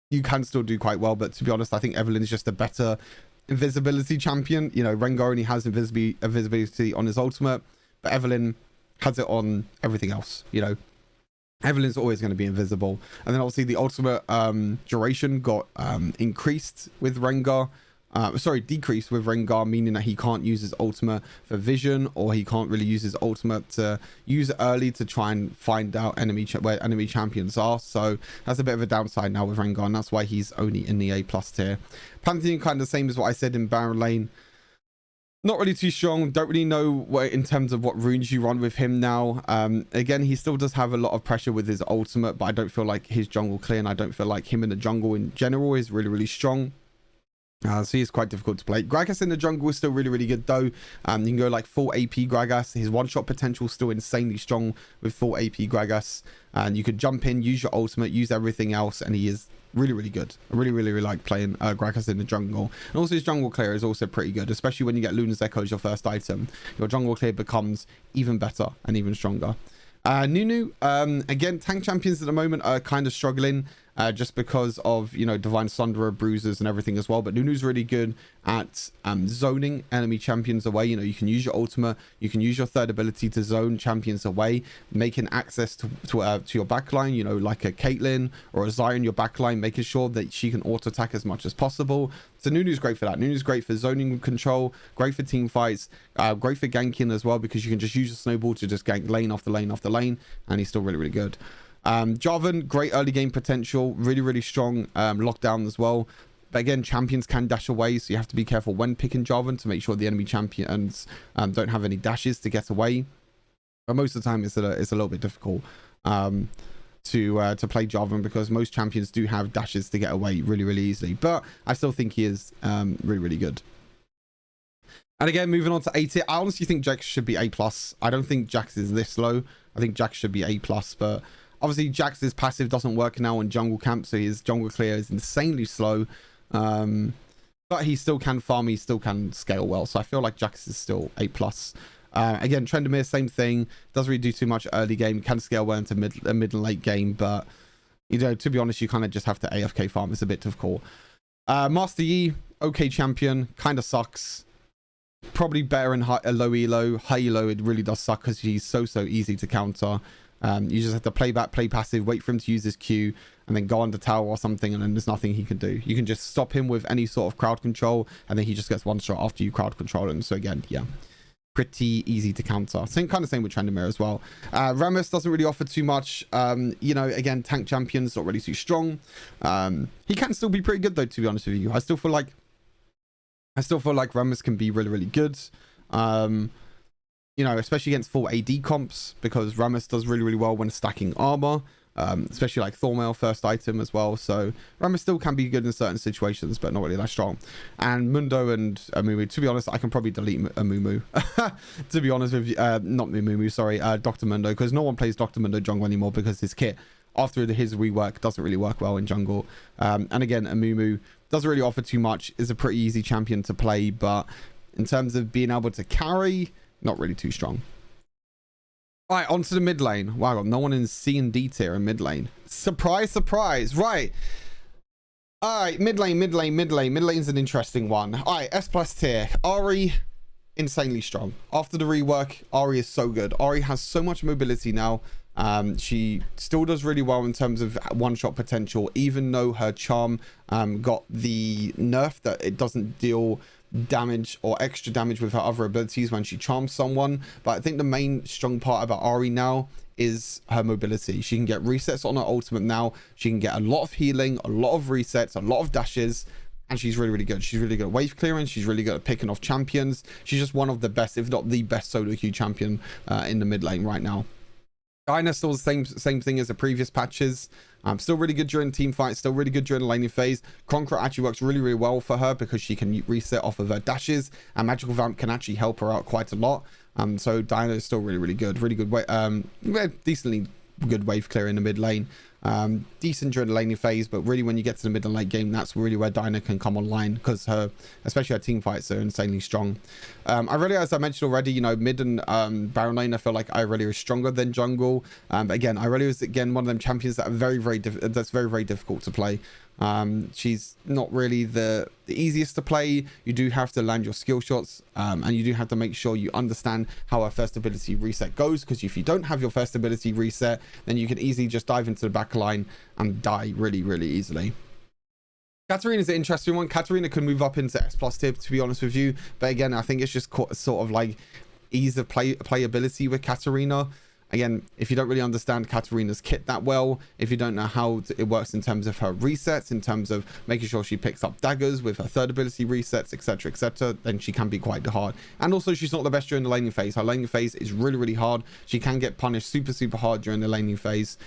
You can still do quite well, but to be honest, I think Evelynn is just a better invisibility champion. You know, Rengar only has invisibility on his ultimate, but Evelynn has it on everything else. You know, Evelynn's always going to be invisible. And then obviously the ultimate duration got increased with Rengar. Decreased with Rengar, meaning that he can't use his ultimate for vision, or he can't really use his ultimate to use it early to try and find out where enemy champions are. So that's a bit of a downside now with Rengar, and that's why he's only in the A+ tier. Pantheon, kind of the same as what I said in Baron Lane. Not really too strong. Don't really know in terms of what runes you run with him now. Again, he still does have a lot of pressure with his ultimate, but I don't feel like his jungle clear, and I don't feel like him in the jungle in general is really strong. So he's quite difficult to play. Gragas in the jungle is still really, really good though. You can go like full AP Gragas. His one-shot potential is still insanely strong with full AP Gragas. And you could jump in, use your ultimate, use everything else, and he is really, really good. I really, really, really like playing Gragas in the jungle. And also his jungle clear is also pretty good, especially when you get Luna's Echo as your first item. Your jungle clear becomes even better and even stronger. Nunu, again, tank champions at the moment are kind of struggling just because of, you know, Divine Sunderer, bruises and everything as well. But Nunu's really good at zoning enemy champions away. You know, you can use your ultimate, you can use your third ability to zone champions away, making access to your backline, you know, like a Caitlyn or a Zion, your backline, making sure that she can auto attack as much as possible. So Nunu's great for that. Nunu's great for zoning control, great for team fights, great for ganking as well, because you can just use your snowball to just gank lane after lane after lane, and he's still really, really good. Jarvan, great early game potential, really, really strong lockdown as well. But again, champions can dash away, so you have to be careful when picking Jarvan to make sure the enemy champions don't have any dashes to get away. But most of the time, it's a little bit difficult to play Jarvan, because most champions do have dashes to get away really, really easily. But I still think he is really, really good. And again, moving on to A tier, I honestly think Jax should be A+. I don't think Jax is this low. I think Jax should be A+, but obviously Jax's passive doesn't work now in jungle camp, so his jungle clear is insanely slow. But he still can farm, he still can scale well, so I feel like Jax is still A+. Again, Trendemir, same thing, doesn't really do too much early game, can scale well into mid and late game, but you know, to be honest, you kind of just have to AFK farm. It's a bit difficult. Master Yi, okay champion, kind of sucks. Probably better in low elo. High elo, it really does suck because he's so easy to counter. You just have to play back, play passive, wait for him to use his Q, and then go under tower or something, and then there's nothing he can do. You can just stop him with any sort of crowd control, and then he just gets one shot after you crowd control him. So again, yeah, pretty easy to counter. Same with Trendemir as well. Rammus doesn't really offer too much. You know, again, tank champion's not really too strong. He can still be pretty good though, to be honest with you. I still feel like Rammus can be really, really good. You know, especially against full AD comps, because Rammus does really, really well when stacking armor, especially like Thormail first item as well. So Rammus still can be good in certain situations, but not really that strong. And Mundo and Amumu, to be honest, I can probably delete Amumu. To be honest with you, not Amumu, sorry, Dr. Mundo, because no one plays Dr. Mundo jungle anymore because his kit, after his rework, doesn't really work well in jungle. And again, Amumu doesn't really offer too much, is a pretty easy champion to play, but in terms of being able to carry, not really too strong. All right, onto the mid lane. Wow, no one in C and D tier in mid lane. Surprise, surprise. Right. All right, mid lane. Mid lane's an interesting one. All right, S+ tier. Ahri, insanely strong. After the rework, Ahri is so good. Ahri has so much mobility now. She still does really well in terms of one-shot potential, even though her charm got the nerf that it doesn't deal damage or extra damage with her other abilities when she charms someone. But I think the main strong part about Ahri now is her mobility. She can get resets on her ultimate now. She can get a lot of healing, a lot of resets, a lot of dashes, and she's really, really good. She's really good at wave clearing. She's really good at picking off champions. She's just one of the best, if not the best solo queue champion in the mid lane right now. Diana still the same thing as the previous patches. Still really good during team fights, still really good during the laning phase. Conqueror actually works really, really well for her because she can reset off of her dashes, and Magical Vamp can actually help her out quite a lot. So Diana is still really, really good. Really good way, decently good wave clear in the mid lane. Decent during the laning phase, but really when you get to the mid and late game, that's really where Diana can come online, because especially her team fights are insanely strong. Irelia, as I mentioned already, you know, mid and Baron lane, I feel like Irelia is stronger than jungle. But again, Irelia is again one of them champions that are very difficult to play. She's not really the easiest to play. You do have to land your skill shots, and you do have to make sure you understand how her first ability reset goes, because if you don't have your first ability reset, then you can easily just dive into the back line and die really easily. Katarina is an interesting one. Katarina could move up into S+ tier, to be honest with you, but again, I think it's just sort of like ease of playability with Katarina. Again, if you don't really understand Katarina's kit that well, if you don't know how it works in terms of her resets, in terms of making sure she picks up daggers with her third ability resets, etc., then she can be quite hard. And also, she's not the best during the laning phase. Her laning phase is really hard. She can get punished super hard during the laning phase.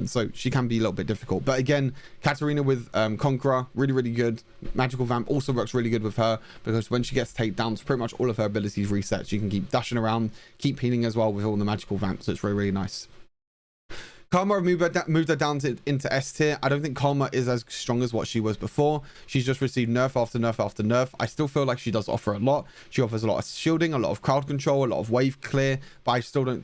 So she can be a little bit difficult. But again, Katarina with Conqueror, really, really good. Magical Vamp also works really good with her, because when she gets takedowns, pretty much all of her abilities reset. She can keep dashing around, keep healing as well with all the magical vamps. So it's really, really nice. Karma have moved her down into S tier. I don't think Karma is as strong as what she was before. She's just received nerf after nerf after nerf. I still feel like she does offer a lot. She offers a lot of shielding, a lot of crowd control, a lot of wave clear, but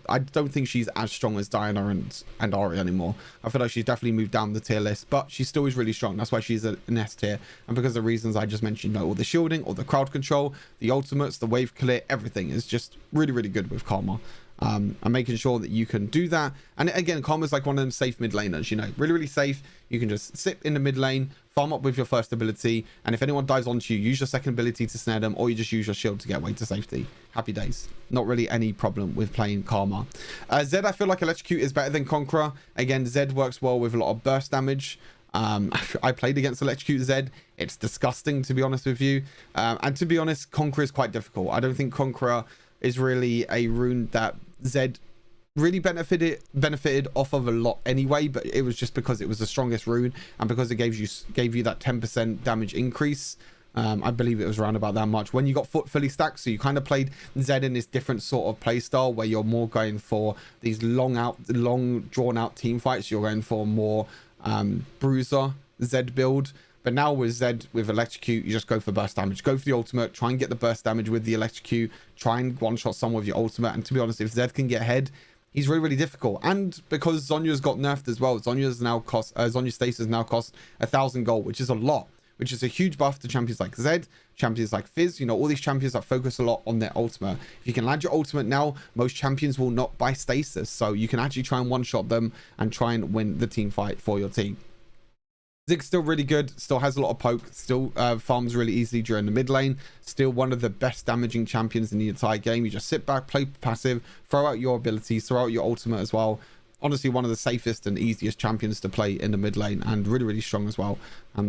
I don't think she's as strong as Diana and Ari anymore. I feel like she's definitely moved down the tier list, but she still is really strong. That's why she's an S tier. And because of the reasons I just mentioned, you know, all the shielding, all the crowd control, the ultimates, the wave clear, everything is just really, really good with Karma. And making sure that you can do that. And again, Karma's like one of them safe mid laners, you know, really, really safe. You can just sit in the mid lane, farm up with your first ability, and if anyone dives onto you, use your second ability to snare them, or you just use your shield to get away to safety. Happy days. Not really any problem with playing Karma. Zed, I feel like Electrocute is better than Conqueror. Again, Zed works well with a lot of burst damage. I played against Electrocute Zed. It's disgusting, to be honest with you. And to be honest, Conqueror is quite difficult. I don't think Conqueror is really a rune that Zed really benefited off of a lot anyway, but it was just because it was the strongest rune, and because it gave you that 10% damage increase. I believe it was around about that much when you got foot fully stacked. So you kind of played Zed in this different sort of play style where you're more going for these long drawn out team fights. You're going for more bruiser Zed build. But now with Zed, with Electrocute, you just go for burst damage. Go for the ultimate. Try and get the burst damage with the Electrocute. Try and one-shot someone with your ultimate. And to be honest, if Zed can get ahead, he's really, really difficult. And because Zhonya's got nerfed as well, Zhonya's stasis now cost 1,000 gold, which is a lot. Which is a huge buff to champions like Zed, champions like Fizz. You know, all these champions that focus a lot on their ultimate. If you can land your ultimate now, most champions will not buy stasis. So you can actually try and one-shot them and try and win the team fight for your team. Kha'Zix still really good, still has a lot of poke, still farms really easily during the mid lane, still one of the best damaging champions in the entire game. You just sit back, play passive, throw out your abilities, throw out your ultimate as well. Honestly, one of the safest and easiest champions to play in the mid lane, and really, really strong as well.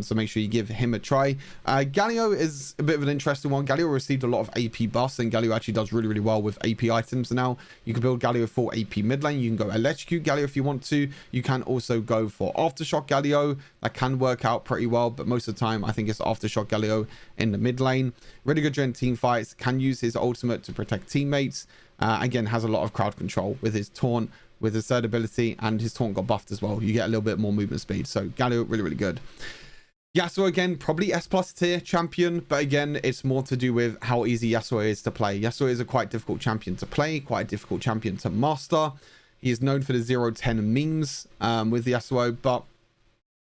So make sure you give him a try. Galio is a bit of an interesting one. Galio received a lot of AP buffs, and Galio actually does really, really well with AP items now. You can build Galio for AP mid lane. You can go Electrocute Galio if you want to. You can also go for Aftershock Galio. That can work out pretty well, but most of the time, I think it's Aftershock Galio in the mid lane. Really good during team fights. Can use his ultimate to protect teammates. Again, has a lot of crowd control with his taunt, with his third ability, and his taunt got buffed as well. You get a little bit more movement speed. So Galio, really, really good. Yasuo, again, probably S+ tier champion, but again, it's more to do with how easy Yasuo is to play. Yasuo is a quite difficult champion to play, quite a difficult champion to master. He is known for the 0-10 memes with Yasuo, but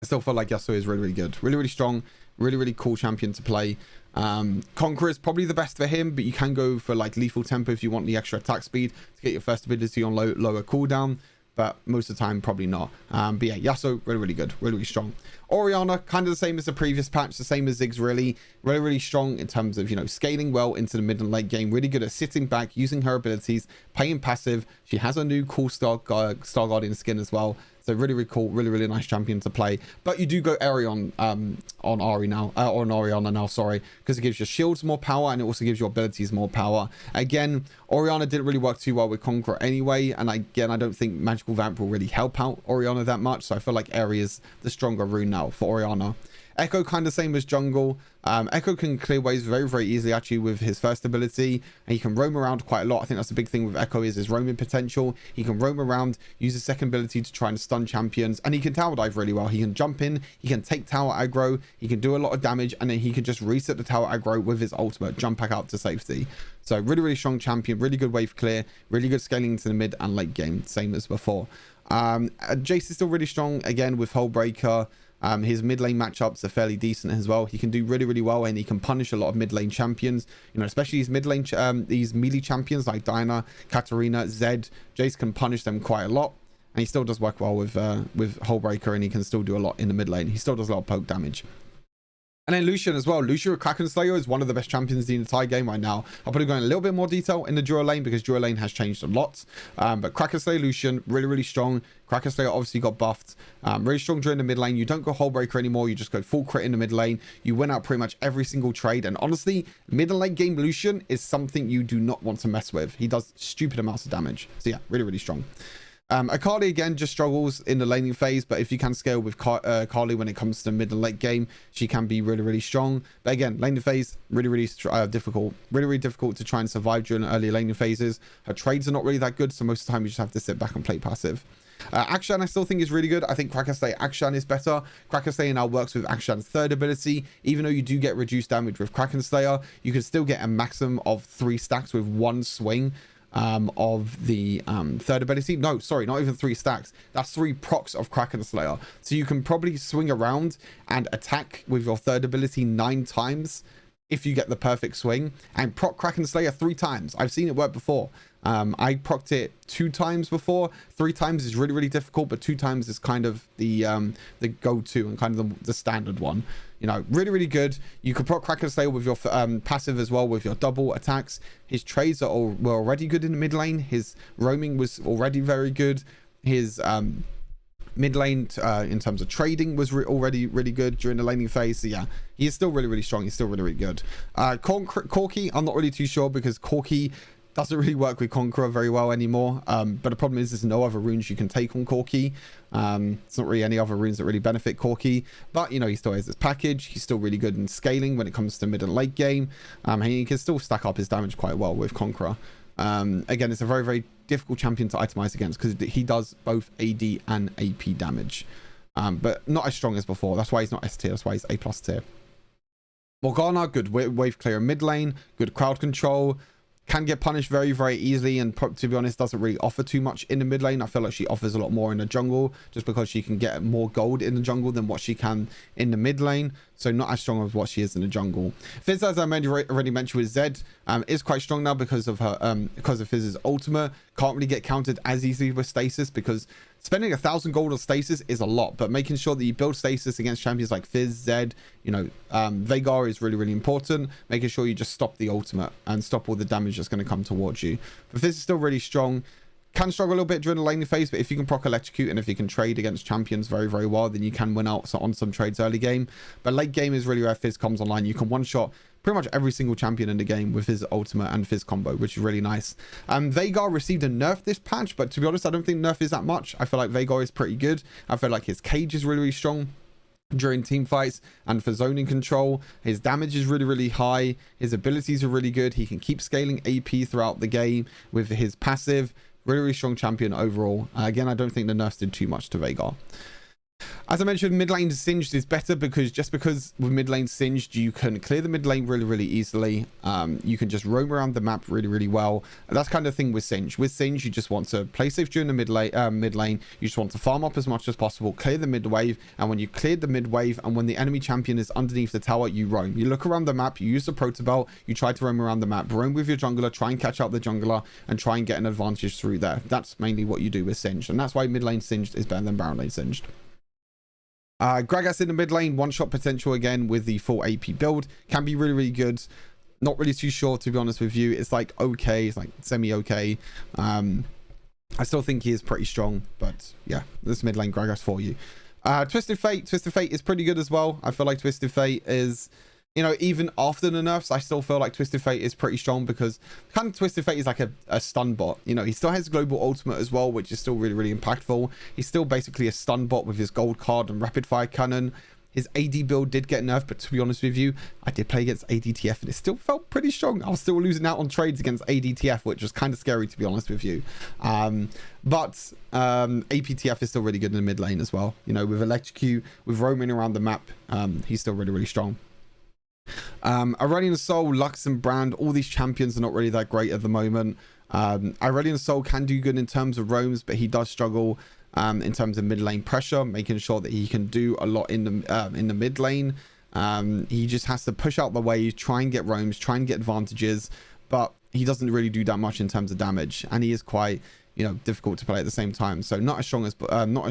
I still feel like Yasuo is really, really good. Really, really strong. Really, really cool champion to play. Conqueror is probably the best for him, but you can go for like lethal tempo if you want the extra attack speed to get your first ability on lower cooldown, but most of the time probably not. But yeah, Yasuo, really, really good, really, really strong. Orianna, kind of the same as the previous patch, the same as Ziggs, really, really strong in terms of, you know, scaling well into the mid and late game, really good at sitting back, using her abilities, playing passive. She has a new cool Star Guardian skin as well. So really, really cool, really, really nice champion to play. But you do go Arion on Ari now, or on Orianna now, sorry, because it gives your shields more power and it also gives your abilities more power. Again, Orianna didn't really work too well with Conqueror anyway, and again, I don't think Magical Vamp will really help out Orianna that much, so I feel like Ari is the stronger rune now for Orianna. Echo, kind of same as Jungle. Echo can clear waves very, very easily actually with his first ability, and he can roam around quite a lot. I think that's the big thing with Echo is his roaming potential. He can roam around, use his second ability to try and stun champions, and he can tower dive really well. He can jump in, he can take tower aggro, he can do a lot of damage, and then he can just reset the tower aggro with his ultimate, jump back out to safety. So really, really strong champion, really good wave clear, really good scaling into the mid and late game, same as before. Jace is still really strong, again, with Hullbreaker. His mid lane matchups are fairly decent as well. He can do really, really well, and he can punish a lot of mid lane champions. You know, especially these mid lane, these melee champions like Diana, Katarina, Zed. Jace can punish them quite a lot, and he still does work well with Hullbreaker, and he can still do a lot in the mid lane. He still does a lot of poke damage. And then Lucian as well. Lucian with Kraken Slayer is one of the best champions in the entire game right now. I'll probably go in a little bit more detail in the duo lane because duo lane has changed a lot. But Kraken Slayer Lucian, really, really strong. Kraken Slayer obviously got buffed. Really strong during the mid lane. You don't go Hullbreaker anymore. You just go full crit in the mid lane. You win out pretty much every single trade. And honestly, mid and late game Lucian is something you do not want to mess with. He does stupid amounts of damage. So yeah, really, really strong. Akali again just struggles in the laning phase, but if you can scale with Akali when it comes to the mid and late game, she can be really, really strong. But again, laning phase, really, really difficult. Really, really difficult to try and survive during the early laning phases. Her trades are not really that good, so most of the time you just have to sit back and play passive. Akshan I still think is really good. I think Cracker Slayer Akshan is better. Cracker Slayer now works with Akshan's third ability. Even though you do get reduced damage with Kraken Slayer, you can still get a maximum of 3 stacks with 1 swing of the third ability. No, sorry, not even 3 stacks. That's 3 procs of Kraken Slayer. So you can probably swing around and attack with your third ability 9 times if you get the perfect swing, and proc Kraken Slayer 3 times. I've seen it work before. I procced it 2 times before. 3 times is really, really difficult, but 2 times is kind of the go-to and kind of the standard one. You know, really, really good. You could proc Kraken Slayer with your passive as well, with your double attacks. His trades were already good in the mid lane. His roaming was already very good. His mid lane in terms of trading was already really good during the laning phase. So yeah, he is still really, really strong. He's still really, really good. Corki, I'm not really too sure, because Corki doesn't really work with Conqueror very well anymore. But the problem is there's no other runes you can take on Corki. It's not really any other runes that really benefit Corki. But, you know, he still has this package. He's still really good in scaling when it comes to mid and late game. He can still stack up his damage quite well with Conqueror. Again, it's a very, very difficult champion to itemize against, because he does both AD and AP damage. But not as strong as before. That's why he's not S tier. That's why he's A+ tier. Morgana, good wave clear in mid lane. Good crowd control. Can get punished very, very easily, and to be honest, doesn't really offer too much in the mid lane. I feel like she offers a lot more in the jungle, just because she can get more gold in the jungle than what she can in the mid lane. So not as strong as what she is in the jungle. Fizz, as I already mentioned with Zed, is quite strong now because of her Fizz's ultimate. Can't really get countered as easily with stasis, because spending 1,000 gold on stasis is a lot, but making sure that you build stasis against champions like Fizz, Zed, you know, Veigar is really, really important. Making sure you just stop the ultimate and stop all the damage that's going to come towards you. But Fizz is still really strong. Can struggle a little bit during the laning phase, but if you can proc electrocute and if you can trade against champions very, very well, then you can win out on some trades early game. But late game is really where Fizz comes online. You can one-shot pretty much every single champion in the game with his ultimate and Fizz combo, which is really nice. Veigar received a nerf this patch, but to be honest, I don't think nerf is that much. I feel like Veigar is pretty good. I feel like his cage is really, really strong during team fights and for zoning control. His damage is really, really high. His abilities are really good. He can keep scaling AP throughout the game with his passive. Really, really strong champion overall. Again, I don't think the nerfs did too much to Veigar. As I mentioned, mid lane Singed is better, because with mid lane Singed, you can clear the mid lane really, really easily. You can just roam around the map really, really well. And that's kind of thing with Singed. With Singed, you just want to play safe during the mid lane. You just want to farm up as much as possible, clear the mid wave, and when you cleared the mid wave, and when the enemy champion is underneath the tower, you roam. You look around the map, you use the protobelt, you try to roam around the map, roam with your jungler, try and catch out the jungler, and try and get an advantage through there. That's mainly what you do with Singed, and that's why mid lane Singed is better than Baron lane Singed. Gragas in the mid lane, one-shot potential again with the full AP build. Can be really, really good. Not really too sure, to be honest with you. It's like okay, it's like semi-okay. I still think he is pretty strong, but yeah, this mid lane Gragas for you. Twisted Fate is pretty good as well. I feel like Twisted Fate is, you know, even after the nerfs, I still feel like Twisted Fate is pretty strong, because kind of Twisted Fate is like a stun bot. You know, he still has global ultimate as well, which is still really, really impactful. He's still basically a stun bot with his gold card and rapid fire cannon. His AD build did get nerfed, but to be honest with you, I did play against ADTF and it still felt pretty strong. I was still losing out on trades against ADTF, which was kind of scary, to be honest with you. But APTF is still really good in the mid lane as well. You know, with Electrocute, with roaming around the map, he's still really, really strong. Aurelion Sol, Lux and Brand, all these champions are not really that great at the moment. Aurelion Sol can do good in terms of roams, but he does struggle in terms of mid lane pressure, making sure that he can do a lot in the mid lane. He just has to push out the wave, try and get roams, try and get advantages, but he doesn't really do that much in terms of damage, and he is quite, you know, difficult to play at the same time. So not as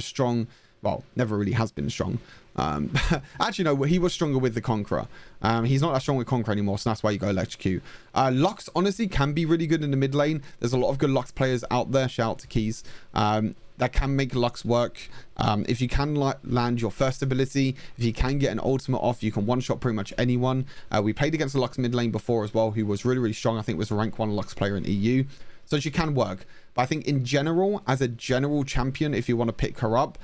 strong. Well, never really has been strong. Actually, no, he was stronger with the Conqueror. He's not that strong with Conqueror anymore, so that's why you go Electrocute. Lux, honestly, can be really good in the mid lane. There's a lot of good Lux players out there. Shout out to Keys. That can make Lux work. If you can land your first ability, if you can get an ultimate off, you can one-shot pretty much anyone. We played against a Lux mid lane before as well, who was really, really strong. I think was a rank 1 Lux player in EU. So she can work. But I think in general, as a general champion, if you want to pick her up,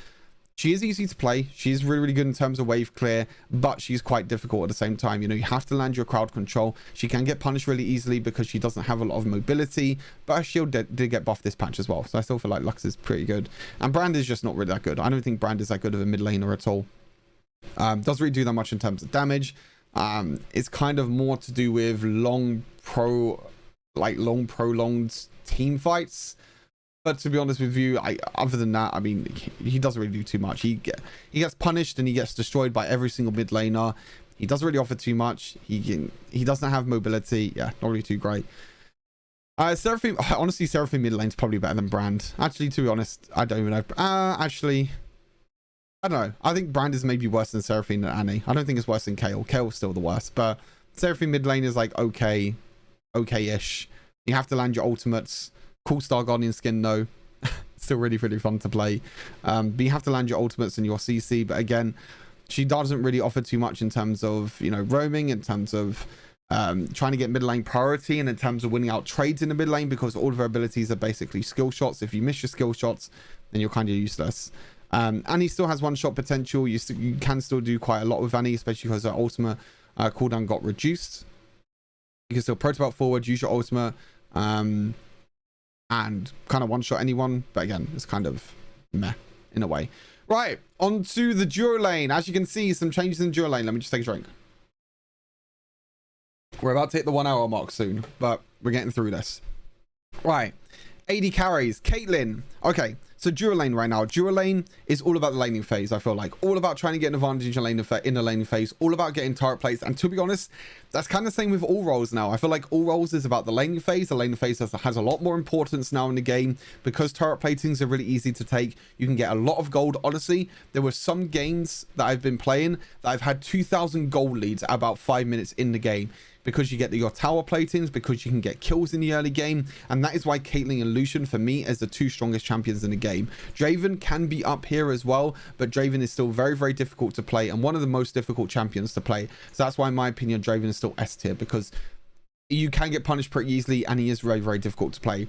she is easy to play. She's really, really good in terms of wave clear, but she's quite difficult at the same time. You know, you have to land your crowd control. She can get punished really easily because she doesn't have a lot of mobility, but her shield did get buffed this patch as well. So I still feel like Lux is pretty good. And Brand is just not really that good. I don't think Brand is that good of a mid laner at all. Doesn't really do that much in terms of damage. It's kind of more to do with long prolonged team fights. But to be honest with you, other than that, I mean, he doesn't really do too much. He gets punished and he gets destroyed by every single mid laner. He doesn't really offer too much. He doesn't have mobility. Yeah, not really too great. Seraphine, honestly, Seraphine mid lane's probably better than Brand. Actually, to be honest, I don't even know. Actually, I don't know. I think Brand is maybe worse than Seraphine and Annie. I don't think it's worse than Kayle. Kayle's still the worst, but Seraphine mid lane is like okay-ish. You have to land your ultimates. Cool Star Guardian skin, no. Still really, really fun to play. But you have to land your ultimates and your CC. But again, she doesn't really offer too much in terms of, you know, roaming, in terms of trying to get mid lane priority, and in terms of winning out trades in the mid lane, because all of her abilities are basically skill shots. If you miss your skill shots, then you're kind of useless. Annie still has one shot potential. You can still do quite a lot with Annie, especially because her ultimate cooldown got reduced. You can still protobelt forward, use your ultimate, and kind of one-shot anyone. But again, it's kind of meh in a way. Right, on to the duo lane. As you can see, some changes in duo lane. Let me just take a drink. We're about to hit the 1 hour mark soon, but we're getting through this. Right, AD carries, Caitlyn. Okay, so duo lane right now. Duo lane is all about the laning phase, I feel like. All about trying to get an advantage in the laning phase. All about getting turret plates. And to be honest, that's kind of the same with all roles now. I feel like all roles is about the laning phase. The laning phase has a lot more importance now in the game because turret platings are really easy to take. You can get a lot of gold. Honestly, there were some games that I've been playing that I've had 2,000 gold leads at about 5 minutes in the game, because you get your tower platings, because you can get kills in the early game. And that is why Caitlyn and Lucian, for me, is the two strongest champions in the game. Draven can be up here as well, but Draven is still very, very difficult to play and one of the most difficult champions to play. So that's why, in my opinion, Draven is still S tier, because you can get punished pretty easily and he is very, very difficult to play.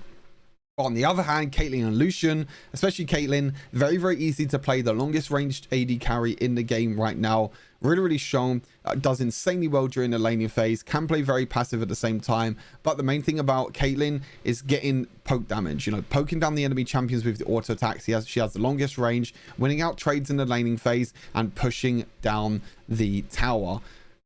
But on the other hand, Caitlyn and Lucian, especially Caitlyn, very, very easy to play. The longest ranged AD carry in the game right now. Really, really strong. Does insanely well during the laning phase. Can play very passive at the same time. But the main thing about Caitlyn is getting poke damage. You know, poking down the enemy champions with the auto attacks. She has the longest range, winning out trades in the laning phase, and pushing down the tower.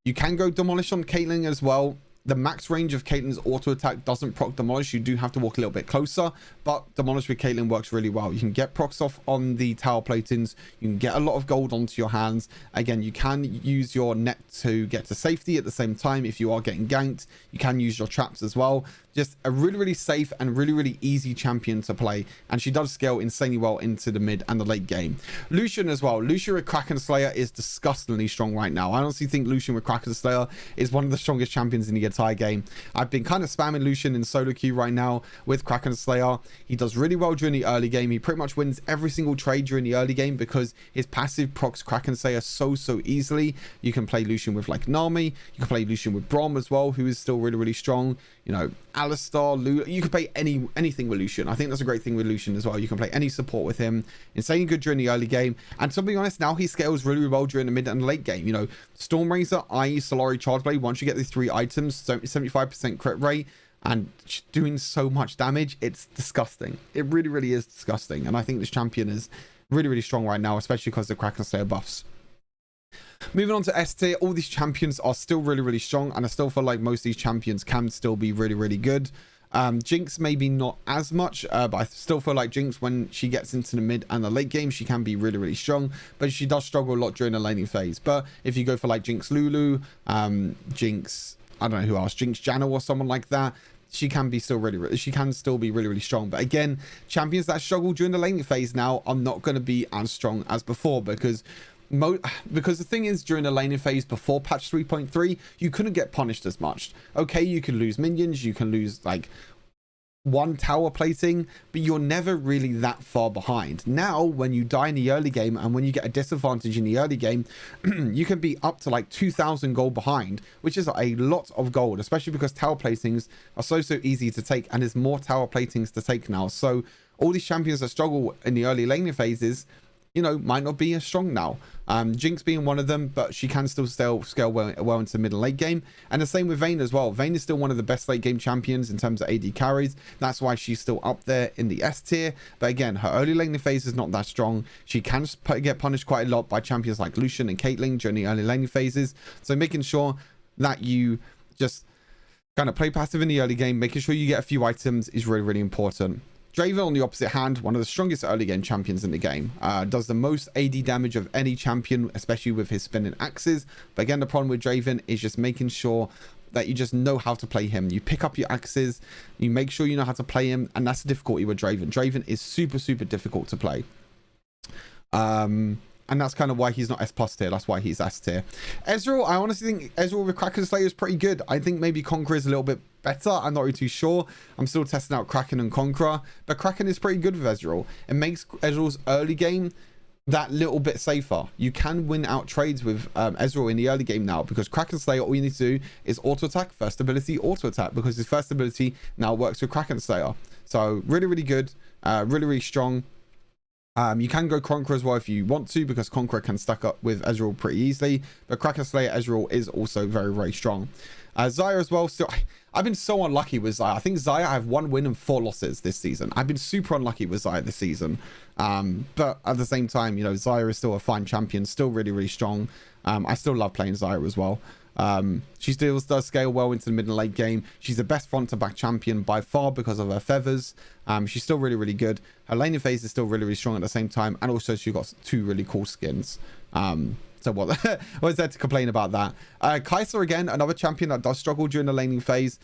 You can go demolish on Caitlyn as well. The max range of Caitlyn's auto attack doesn't proc demolish. You do have to walk a little bit closer, but demolish with Caitlyn works really well. You can get procs off on the tower platings. You can get a lot of gold onto your hands. Again, you can use your net to get to safety at the same time. If you are getting ganked, you can use your traps as well. Just a really, really safe and really, really easy champion to play. And she does scale insanely well into the mid and the late game. Lucian as well. Lucian with Kraken Slayer is disgustingly strong right now. I honestly think Lucian with Kraken Slayer is one of the strongest champions in the entire game. I've been kind of spamming Lucian in solo queue right now with Kraken Slayer. He does really well during the early game. He pretty much wins every single trade during the early game because his passive procs Kraken Slayer so easily. You can play Lucian with like Nami. You can play Lucian with Braum as well, who is still really, really strong. You know, Alistar, Lulu, you can play anything with Lucian. I think that's a great thing with Lucian as well. You can play any support with him. Insanely good during the early game. And to be honest, now he scales really well during the mid and late game. You know, Stormrazor, i.e. Solari Charge Blade, once you get these 3 items, 75% crit rate, and doing so much damage, it's disgusting. It really, really is disgusting. And I think this champion is really, really strong right now, especially because of the Kraken Slayer buffs. Moving on to S tier, all these champions are still really, really strong, and I still feel like most of these champions can still be really, really good. Jinx maybe not as much, but I still feel like Jinx, when she gets into the mid and the late game, she can be really, really strong, but she does struggle a lot during the laning phase. But if you go for like Jinx Lulu, Jinx, I don't know who else, Jinx Janna or someone like that, she can be still she can still be really, really strong. But again, champions that struggle during the laning phase now are not going to be as strong as before, because the thing is, during the laning phase before patch 3.3, you couldn't get punished as much. Okay, you can lose minions, you can lose like one tower plating, but you're never really that far behind. Now, when you die in the early game and when you get a disadvantage in the early game, you can be up to like 2,000 gold behind, which is a lot of gold, especially because tower platings are so easy to take, and there's more tower platings to take now. So all these champions that struggle in the early laning phases, you know, might not be as strong now. Jinx being one of them, but she can still scale well into the mid and late game. And the same with Vayne as well. Vayne is still one of the best late game champions in terms of AD carries. That's why she's still up there in the S tier. But again, her early laning phase is not that strong. She can get punished quite a lot by champions like Lucian and Caitlyn during the early laning phases. So making sure that you just kind of play passive in the early game, making sure you get a few items is really important. Draven, on the opposite hand, one of the strongest early game champions in the game. Does the most AD damage of any champion, especially with his spinning axes. But again, the problem with Draven is just making sure that you just know how to play him. You pick up your axes, you make sure you know how to play him, and that's the difficulty with Draven. Draven is super difficult to play. And that's kind of why he's not S+ tier. That's why he's S tier. Ezreal, I honestly think Ezreal with Kraken Slayer is pretty good. I think maybe Conqueror is a little bit better. I'm not really too sure. I'm still testing out Kraken and Conqueror. But Kraken is pretty good with Ezreal. It makes Ezreal's early game that little bit safer. You can win out trades with Ezreal in the early game now, because Kraken Slayer, all you need to do is auto attack, first ability, auto attack, because his first ability now works with Kraken Slayer. So really good, really strong. You can go Conqueror as well if you want to, because Conqueror can stack up with Ezreal pretty easily. But Kraken Slayer Ezreal is also very strong. Xayah as well. Still, I've been so unlucky with Xayah. I think Xayah, I have 1 win and 4 losses this season. I've been super unlucky with Xayah this season. But at the same time, you know, Xayah is still a fine champion, still really strong. I still love playing Xayah as well. She still does scale well into the mid and late game. She's the best front to back champion by far because of her feathers. She's still really good. Her laning phase is still really strong at the same time, and also she got 2 really cool skins. So what is there to complain about that? Kai'Sa, again, another champion that does struggle during the laning phase.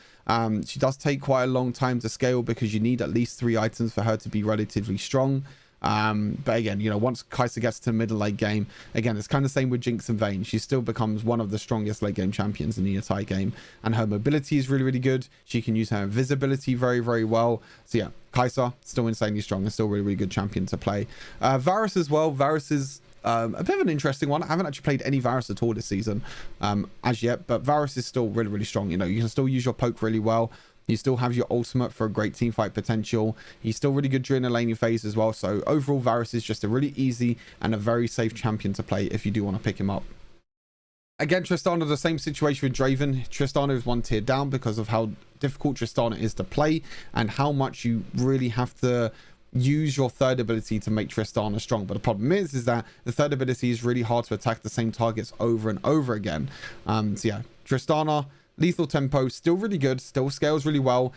She does take quite a long time to scale because you need at least 3 items for her to be relatively strong. But again, you know, once Kai'Sa gets to the mid and late game, again, it's kind of the same with Jinx and Vayne. She still becomes one of the strongest late game champions in the entire game, and her mobility is really good. She can use her invisibility very well. So yeah, Kai'Sa still insanely strong and still really good champion to play. Varus as well. Varus is a bit of an interesting one. I haven't actually played any Varus at all this season as yet, but Varus is still really strong. You know, you can still use your poke really well. You still have your ultimate for a great team fight potential. He's still really good during the laning phase as well. So overall, Varus is just a really easy and a very safe champion to play if you do want to pick him up. Again, Tristana, the same situation with Draven. Tristana is 1 tier down because of how difficult Tristana is to play and how much you really have to use your third ability to make Tristana strong. But the problem is that the third ability is really hard to attack the same targets over and over again. So yeah, Tristana, lethal tempo, still really good, still scales really well,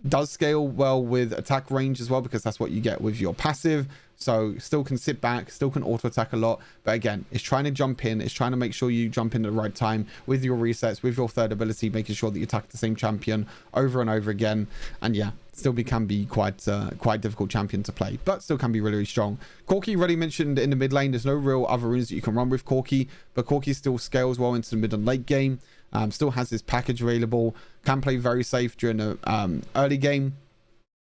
does scale well with attack range as well, because that's what you get with your passive. So still can sit back, still can auto attack a lot, but again, it's trying to jump in, it's trying to make sure you jump in at the right time with your resets, with your third ability, making sure that you attack the same champion over and over again. And yeah, still can be quite difficult champion to play, but still can be really strong. Corki, already mentioned in the mid lane, there's no real other runes that you can run with Corki, but Corki still scales well into the mid and late game. Still has his package available, can play very safe during the early game,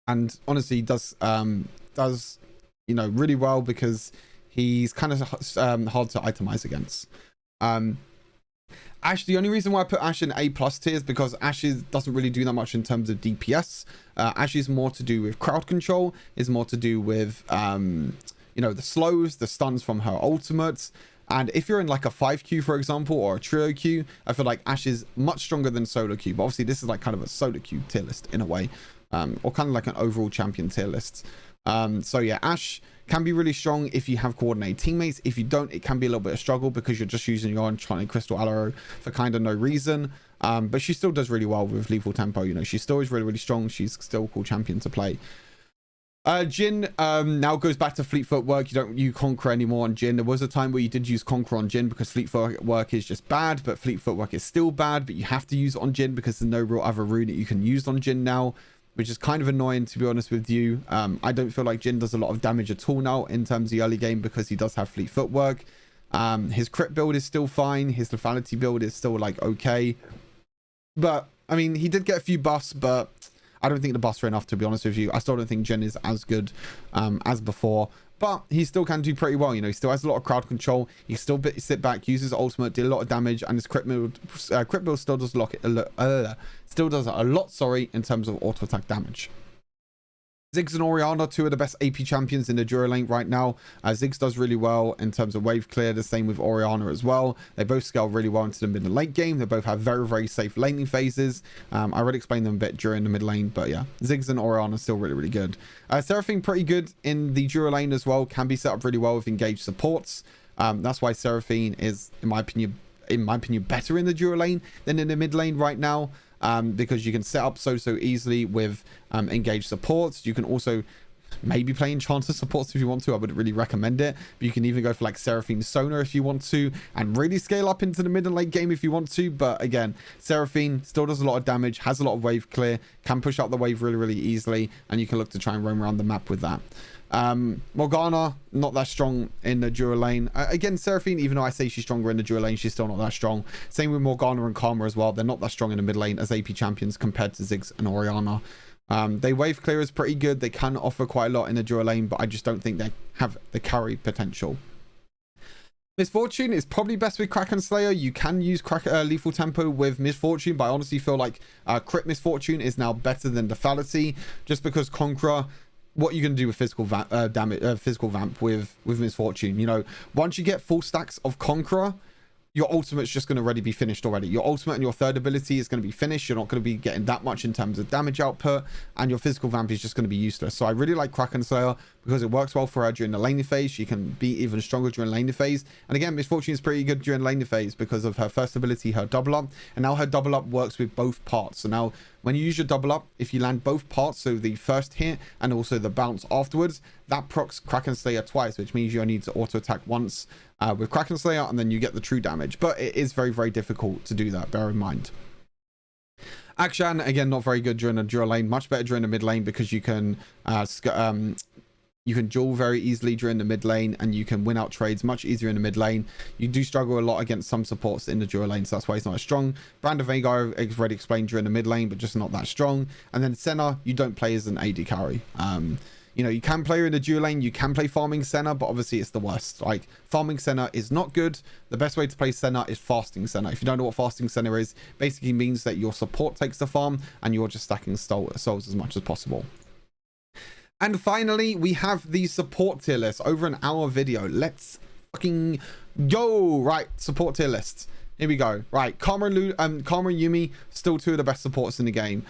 and honestly does you know, really well because he's kind of hard to itemize against. Ash, the only reason why I put Ash in A+ tier is because Ash doesn't really do that much in terms of DPS. Ash is more to do with crowd control, is more to do with you know, the slows, the stuns from her ultimates. And if you're in like a 5 queue, for example, or a trio queue, I feel like Ash is much stronger than solo queue. But obviously this is like kind of a solo queue tier list in a way, or kind of like an overall champion tier list. So yeah, Ash can be really strong if you have coordinated teammates. If you don't, it can be a little bit of struggle because you're just using your enchanted crystal arrow for kind of no reason. But she still does really well with lethal tempo. You know, she still is really strong. She's still a cool champion to play. Jhin now goes back to fleet footwork. You don't use Conqueror anymore on Jhin. There was a time where you did use Conqueror on Jhin because fleet footwork is just bad, but fleet footwork is still bad, but you have to use it on Jhin because there's no real other rune that you can use on Jhin now, which is kind of annoying, to be honest with you. I don't feel like Jhin does a lot of damage at all now in terms of the early game because he does have fleet footwork. His crit build is still fine. His lethality build is still like okay, but I mean, he did get a few buffs, but I don't think the buffs are enough, to be honest with you. I still don't think Jhin is as good as before. But he still can do pretty well. You know, he still has a lot of crowd control. He still sit back, uses ultimate, did a lot of damage, and his crit build still does a lot, sorry, in terms of auto attack damage. Ziggs and Orianna, two of the best AP champions in the Dura lane right now. Ziggs does really well in terms of wave clear, the same with Orianna as well. They both scale really well into the mid and late game. They both have very, very safe laning phases. I already explained them a bit during the mid lane, but yeah, Ziggs and Orianna are still really, really good. Seraphine pretty good in the Dura lane as well, can be set up really well with engaged supports. That's why Seraphine is, in my opinion, better in the Dura lane than in the mid lane right now. Because you can set up so easily with engaged supports. You can also maybe play enchanter supports if you want to. I wouldn't really recommend it, but you can even go for like Seraphine Sona if you want to, and really scale up into the mid and late game if you want to. But again, Seraphine still does a lot of damage, has a lot of wave clear, can push up the wave really, really easily, and you can look to try and roam around the map with that. Morgana, not that strong in the Dura lane. Again, Seraphine, even though I say she's stronger in the Dura lane, she's still not that strong. Same with Morgana and Karma as well. They're not that strong in the mid lane as AP champions compared to Ziggs and Orianna. They wave clear is pretty good. They can offer quite a lot in the Dura lane, but I just don't think they have the carry potential. Miss Fortune is probably best with Kraken Slayer. You can use Lethal Tempo with Miss Fortune, but I honestly feel like Crit Miss Fortune is now better than Lethality, just because Conqueror, what you're going to do with physical vamp with Miss Fortune. You know, once you get full stacks of Conqueror, your ultimate's just going to already be finished already. Your ultimate and your third ability is going to be finished. You're not going to be getting that much in terms of damage output, and your physical vamp is just going to be useless. So I really like Kraken Slayer because it works well for her during the laning phase. She can be even stronger during laning phase. And again, Miss Fortune is pretty good during laning phase because of her first ability, her double up, and now her double up works with both parts. So now when you use your double up, if you land both parts, so the first hit and also the bounce afterwards, that procs Kraken Slayer twice, which means you only need to auto attack once with Kraken Slayer, and then you get the true damage. But it is very, very difficult to do that, bear in mind. Akshan, again, not very good during the Dura lane, much better during the mid lane because you can duel very easily during the mid lane, and you can win out trades much easier in the mid lane. You do struggle a lot against some supports in the Dura lane, so that's why he's not as strong. Brand of Veigar, I've already explained, during the mid lane, but just not that strong. And then Senna, you don't play as an AD carry. You know, you can play her in the Dura lane, you can play farming Senna, but obviously it's the worst. Like, farming Senna is not good. The best way to play Senna is fasting Senna. If you don't know what fasting Senna is, basically means that your support takes the farm and you're just stacking souls as much as possible. And finally, we have the support tier list. Over an hour video. Let's fucking go. Right, support tier list. Here we go. Right, Karma and Yuumi, still two of the best supports in the game.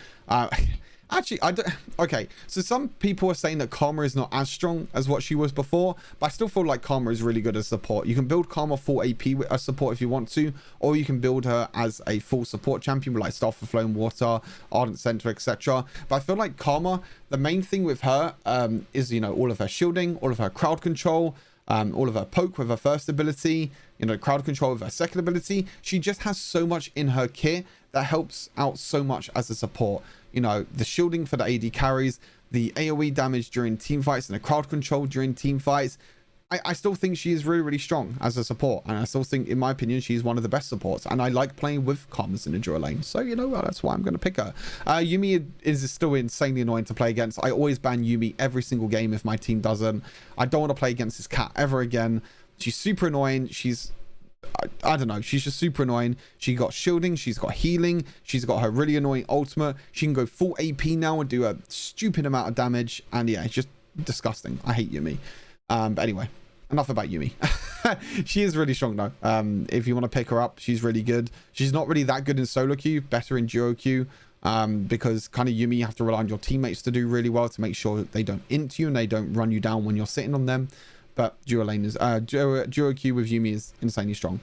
Actually, I don't. Okay, so some people are saying that Karma is not as strong as what she was before, but I still feel like Karma is really good as support. You can build Karma full AP with a support if you want to, or you can build her as a full support champion with like Staff of Flowing Water, Ardent Center, etc. But I feel like Karma, the main thing with her is, you know, all of her shielding, all of her crowd control, all of her poke with her first ability, you know, crowd control with her second ability. She just has so much in her kit that helps out so much as a support. You know, the shielding for the AD carries, the AoE damage during team fights, and the crowd control during team fights. I still think she is really, really strong as a support, and I still think, in my opinion, she's one of the best supports, and I like playing with Karmas in the Dura lane, so you know what, that's why I'm going to pick her. Yuumi is still insanely annoying to play against. I always ban Yuumi every single game if my team doesn't. I don't want to play against this cat ever again. She's super annoying. I don't know, she's just super annoying. She got shielding, she's got healing, she's got her really annoying ultimate. She can go full AP now and do a stupid amount of damage, and yeah, it's just disgusting. I hate Yuumi. But anyway, enough about Yuumi. She is really strong though. If you want to pick her up, she's really good. She's not really that good in solo queue, better in duo queue, because kind of Yuumi, you have to rely on your teammates to do really well to make sure they don't int you and they don't run you down when you're sitting on them. But duo lane is duo queue with Yuumi is insanely strong.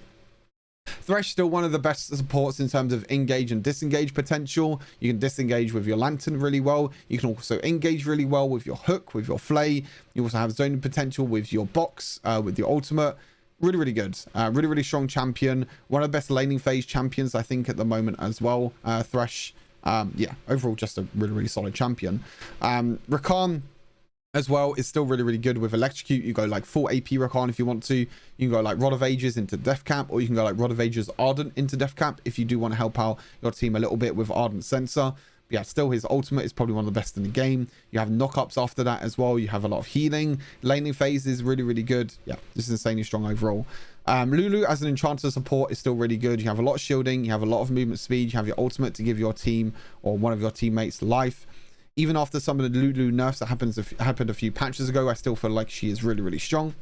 Thresh, still one of the best supports in terms of engage and disengage potential. You can disengage with your lantern really well. You can also engage really well with your hook, with your flay. You also have zoning potential with your box, with your ultimate. Really, really good. Really, really strong champion. One of the best laning phase champions, I think, at the moment as well. Thresh, yeah, overall just a really, really solid champion. Rakan as well is still really, really good with electrocute. You go like full AP Rakan if you want to. You can go like Rod of Ages into Death Cap, or you can go like Rod of Ages Ardent into Death Cap if you do want to help out your team a little bit with Ardent Sensor. But yeah, still his ultimate is probably one of the best in the game. You have knock-ups after that as well. You have a lot of healing. Laning phase is really, really good. Yeah, this is insanely strong overall. Lulu as an enchanter support is still really good. You have a lot of shielding. You have a lot of movement speed. You have your ultimate to give your team or one of your teammates life. Even after some of the Lulu nerfs that happened a few patches ago, I still feel like she is really, really strong.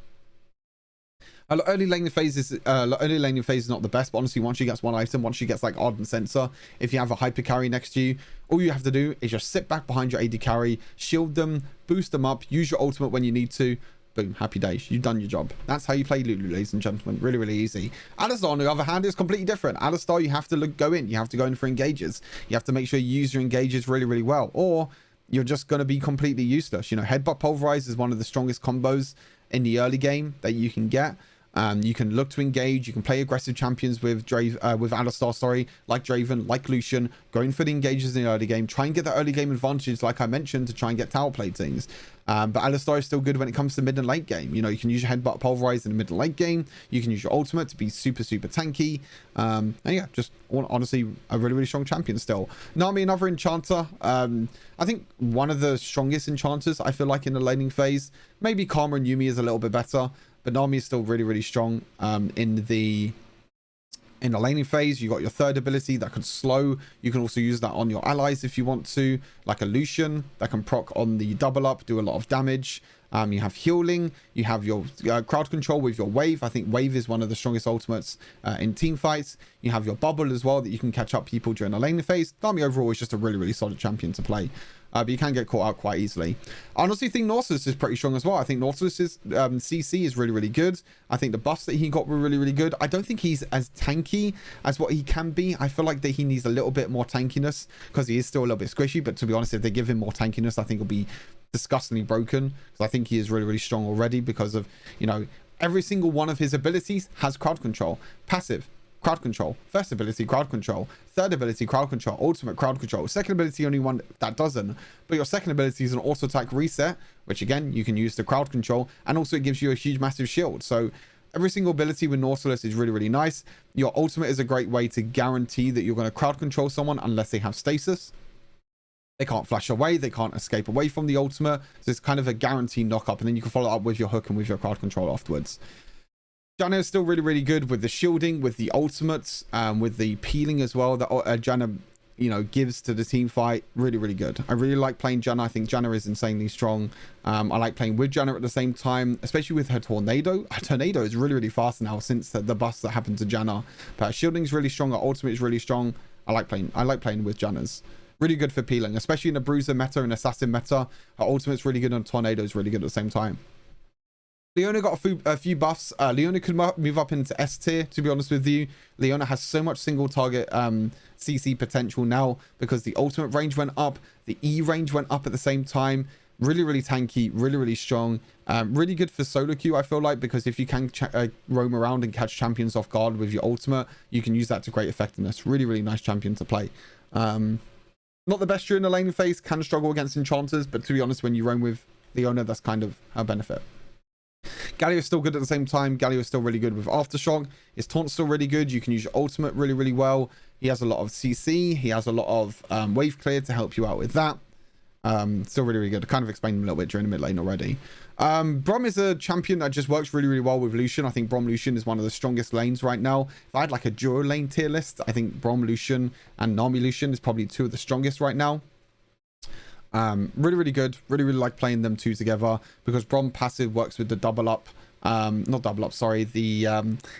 Early laning phase is not the best, but honestly, once she gets one item, once she gets like Ardent Sensor, if you have a hyper carry next to you, all you have to do is just sit back behind your AD carry, shield them, boost them up, use your ultimate when you need to. Boom, happy days. You've done your job. That's how you play Lulu, ladies and gentlemen. Really, really easy. Alistar, on the other hand, is completely different. Alistar, you have to go in. You have to go in for engages. You have to make sure you use your engages really, really well, or you're just going to be completely useless. You know, Headbutt Pulverize is one of the strongest combos in the early game that you can get. You can look to engage. You can play aggressive champions with Alistar, sorry, like Draven, like Lucian, going for the engages in the early game. Try and get the early game advantage, like I mentioned, to try and get tower platings. But Alistar is still good when it comes to mid and late game. You know, you can use your Headbutt Pulverize in the mid and late game. You can use your ultimate to be super, super tanky. And yeah, just honestly, a really, really strong champion still. Nami, another enchanter. I think one of the strongest enchanters, I feel like, in the laning phase. Maybe Karma and Yumi is a little bit better. But Nami is still really, really strong in the laning phase. You got your third ability that can slow. You can also use that on your allies if you want to, like a Lucian that can proc on the double up, do a lot of damage. You have healing. You have your crowd control with your wave. I think wave is one of the strongest ultimates in team fights. You have your bubble as well that you can catch up people during the laning phase. Nami overall is just a really, really solid champion to play. But you can get caught out quite easily. I honestly think Nautilus is pretty strong as well. I think Nautilus's CC is really, really good. I think the buffs that he got were really, really good. I don't think he's as tanky as what he can be. I feel like that he needs a little bit more tankiness because he is still a little bit squishy. But to be honest, if they give him more tankiness, I think he'll be disgustingly broken. Because I think he is really, really strong already because of, you know, every single one of his abilities has crowd control. Passive, crowd control. First ability, crowd control. Third ability, crowd control. Ultimate, crowd control. Second ability, only one that doesn't. But your second ability is an auto attack reset, which again, you can use to crowd control. And also it gives you a huge, massive shield. So every single ability with Nautilus is really, really nice. Your ultimate is a great way to guarantee that you're going to crowd control someone unless they have stasis. They can't flash away. They can't escape away from the ultimate. So it's kind of a guaranteed knock-up. And then you can follow up with your hook and with your crowd control afterwards. Janna is still really, really good with the shielding, with the ultimates, with the peeling as well that Janna, you know, gives to the team fight. Really, really good. I really like playing Janna. I think Janna is insanely strong. I like playing with Janna at the same time, especially with her tornado. Her tornado is really, really fast now since the buffs that happened to Janna. But her shielding is really strong. Her ultimate is really strong. I like playing with Janna's. Really good for peeling, especially in a bruiser meta and assassin meta. Her ultimate's really good and tornado is really good at the same time. Leona got a few buffs. Leona could move up into S tier, to be honest with you. Leona has so much single target CC potential now because the ultimate range went up. The E range went up at the same time. Really, really tanky, really, really strong. Really good for solo queue, I feel like, because if you can roam around and catch champions off guard with your ultimate, you can use that to great effectiveness. Really, really nice champion to play. Not the best during the laning phase, can struggle against enchanters, but to be honest, when you roam with Leona, that's kind of her benefit. Galio is still good at the same time. Galio is still really good with Aftershock. His taunt's still really good. You can use your ultimate really, really well. He has a lot of CC. He has a lot of wave clear to help you out with that. Still really, really good. I kind of explained him a little bit during the mid lane already. Brom is a champion that just works really, really well with Lucian. I think Brom Lucian is one of the strongest lanes right now. If I had like a duo lane tier list, I think Brom Lucian and Nami Lucian is probably two of the strongest right now. Really, really good. Really, really like playing them two together because Brom passive works with the double up. Not double up, sorry. The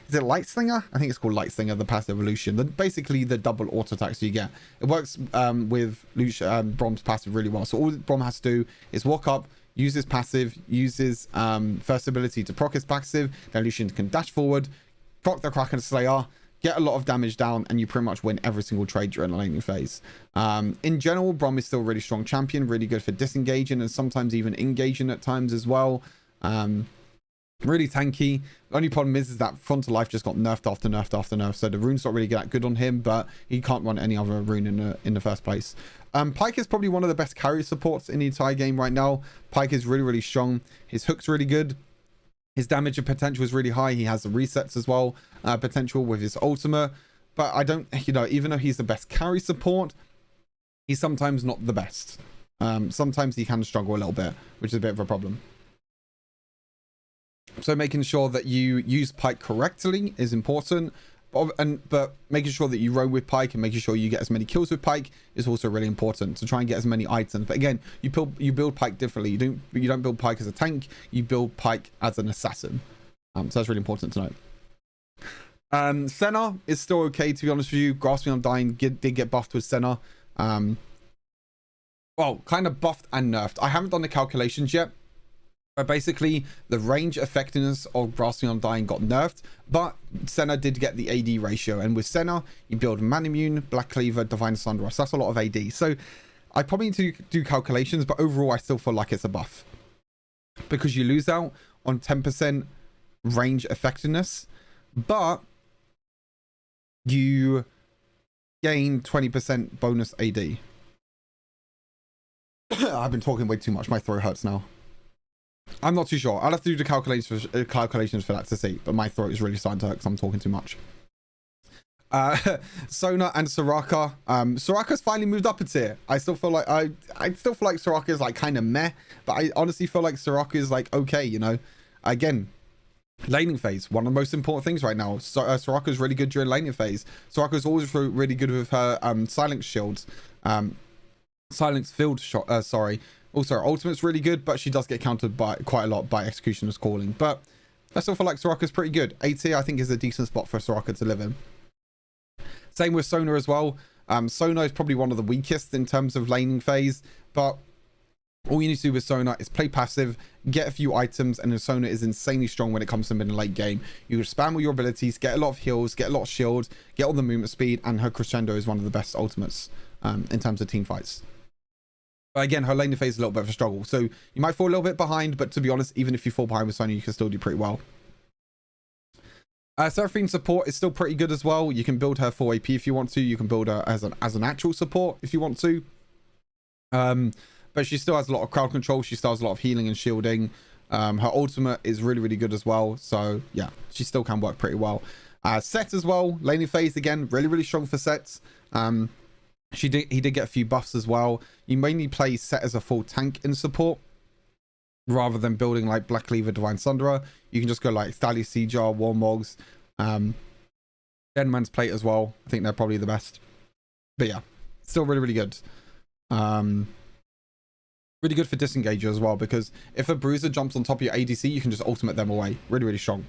is it Light Slinger? I think it's called Light Slinger, the passive evolution. Basically the double auto attacks you get. It works with Lucian, Brom's passive really well. So all Brom has to do is walk up, use his passive, use his first ability to proc his passive. Then Lucian can dash forward, proc the Kraken Slayer, get a lot of damage down, and you pretty much win every single trade during the laning phase. In general, Brom is still a really strong champion, really good for disengaging and sometimes even engaging at times as well. Really tanky. The only problem is that Frontal Life just got nerfed after nerfed after nerf, so the rune's not really that good on him, but he can't run any other rune in the first place. Pyke is probably one of the best carry supports in the entire game right now. Pyke is really, really strong. His hook's really good. His damage and potential is really high. He has the resets as well, potential with his ultimate. But I don't, you know, even though he's the best carry support, he's sometimes not the best. Sometimes he can struggle a little bit, which is a bit of a problem. So making sure that you use Pike correctly is important. But making sure that you roam with Pike and making sure you get as many kills with Pike is also really important, to try and get as many items. But again, you build Pike differently. You don't build Pike as a tank, you build Pike as an assassin. So that's really important to note. Senna is still okay, to be honest with you. Grasping Undying did get buffed with Senna. Well, kind of buffed and nerfed. I haven't done the calculations yet, but basically the range effectiveness of Grasping Undying got nerfed, but Senna did get the AD ratio, and with Senna you build Man Immune, Black Cleaver, Divine Sunrise. So that's a lot of AD. So I probably need to do calculations, but overall I still feel like it's a buff, because you lose out on 10% range effectiveness, but you gain 20% bonus AD. I've been talking way too much. My throat hurts now. I'm not too sure. I'll have to do the calculations for that to see. But my throat is really starting to hurt because I'm talking too much. Sona and Soraka. Soraka's finally moved up a tier. I still feel like I still feel like Soraka is like kind of meh, but I honestly feel like Soraka is like okay. You know, again, laning phase, one of the most important things right now. So Soraka is really good during laning phase. Soraka is always really good with her silence shields. Silence field shot, sorry. Also, her ultimate's really good, but she does get countered by quite a lot by Executioner's Calling. But I still feel like Soraka's pretty good. A tier, I think, is a decent spot for Soraka to live in. Same with Sona as well. Sona is probably one of the weakest in terms of laning phase, but all you need to do with Sona is play passive, get a few items, and then Sona is insanely strong when it comes to mid and late game. You can spam all your abilities, get a lot of heals, get a lot of shields, get all the movement speed, and her crescendo is one of the best ultimates in terms of team fights. But again, her laning phase is a little bit of a struggle. So you might fall a little bit behind, but to be honest, even if you fall behind with Sona, you can still do pretty well. Seraphine support is still pretty good as well. You can build her full AP if you want to. You can build her as an actual support if you want to. But she still has a lot of crowd control. She still has a lot of healing and shielding. Her ultimate is really, really good as well. So yeah, she still can work pretty well. Set as well. Laning phase, again, really, really strong for sets. He did get a few buffs as well. You mainly play Set as a full tank in support rather than building like Black Cleaver, Divine Sunderer. You can just go like Stally Sieger, Warmogs, Deadman's Plate as well. I think they're probably the best. But yeah, still really, really good. Really good for Disengager as well, because if a Bruiser jumps on top of your ADC, you can just ultimate them away. Really, really strong.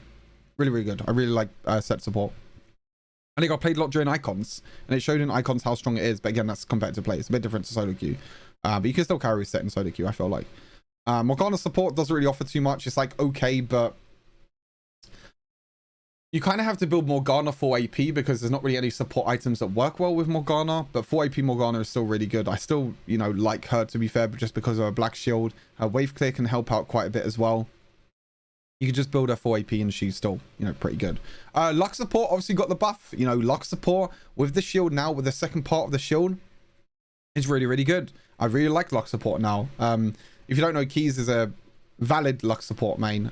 Really, really good. I really like Set support. I think I played a lot during Icons, and it showed in Icons how strong it is. But again, that's competitive play. It's a bit different to solo queue. But you can still carry Set in solo queue, I feel like. Morgana support doesn't really offer too much. It's like okay, but you kind of have to build Morgana full AP because there's not really any support items that work well with Morgana. But full AP Morgana is still really good. I still, you know, like her, to be fair, but just because of her black shield. Her wave clear can help out quite a bit as well. You can just build her full AP and she's still, you know, pretty good. Lux support obviously got the buff. You know, Lux support with the shield now, with the second part of the shield, is really, really good. I really like Lux support now. If you don't know, Keys is a valid Lux support main.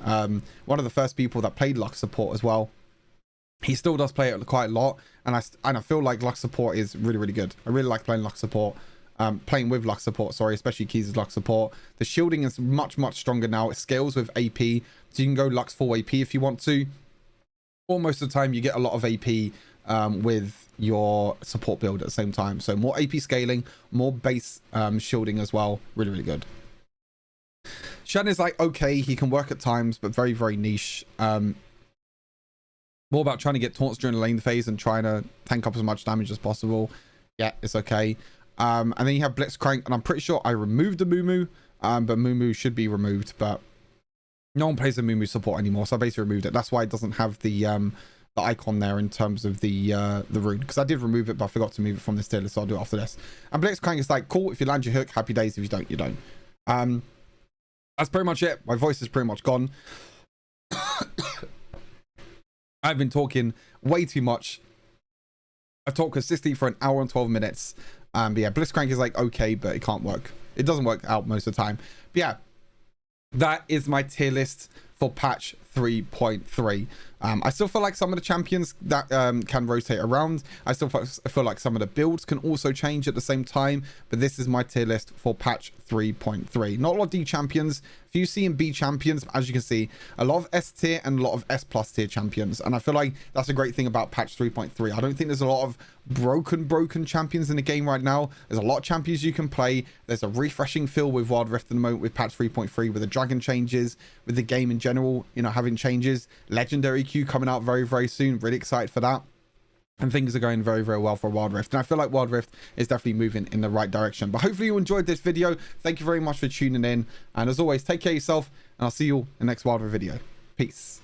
One of the first people that played Lux support as well. He still does play it quite a lot, and I feel like Lux support is really, really good. I really like playing Lux support. Playing with Lux support, sorry, especially Keys' Lux support. The shielding is much, much stronger now. It scales with AP, so you can go Lux full AP if you want to. Or most of the time, you get a lot of AP with your support build at the same time. So more AP scaling, more base shielding as well. Really, really good. Shen is like, okay, he can work at times, but very, very niche. More about trying to get taunts during the lane phase and trying to tank up as much damage as possible. Yeah, it's okay. And then you have Blitzcrank, and I'm pretty sure I removed the Mumu, but Mumu should be removed, but no one plays the Mumu support anymore, so I basically removed it. That's why it doesn't have the icon there in terms of the rune, because I did remove it, but I forgot to move it from this tier list, so I'll do it after this. And Blitzcrank is like, cool, if you land your hook, happy days. If you don't, you don't. That's pretty much it. My voice is pretty much gone. I've been talking way too much. I've talked consistently for an hour and 12 minutes. But yeah, Blitzcrank is like okay, but it can't work. It doesn't work out most of the time. But yeah, that is my tier list for patch 3.3. I still feel like some of the champions that can rotate around. I still feel like some of the builds can also change at the same time, but this is my tier list for patch 3.3. Not a lot of D champions, few C and B champions, but as you can see, a lot of S tier and a lot of S plus tier champions, and I feel like that's a great thing about patch 3.3. I don't think there's a lot of broken champions in the game right now. There's a lot of champions you can play. There's a refreshing feel with Wild Rift at the moment with patch 3.3, with the dragon changes, with the game in general, you know, having changes. Legendary Q coming out very soon. Really excited for that. And things are going very well for Wild Rift. And I feel like Wild Rift is definitely moving in the right direction. But hopefully you enjoyed this video. Thank you very much for tuning in. And as always, take care of yourself. And I'll see you all in the next Wild Rift video. Peace.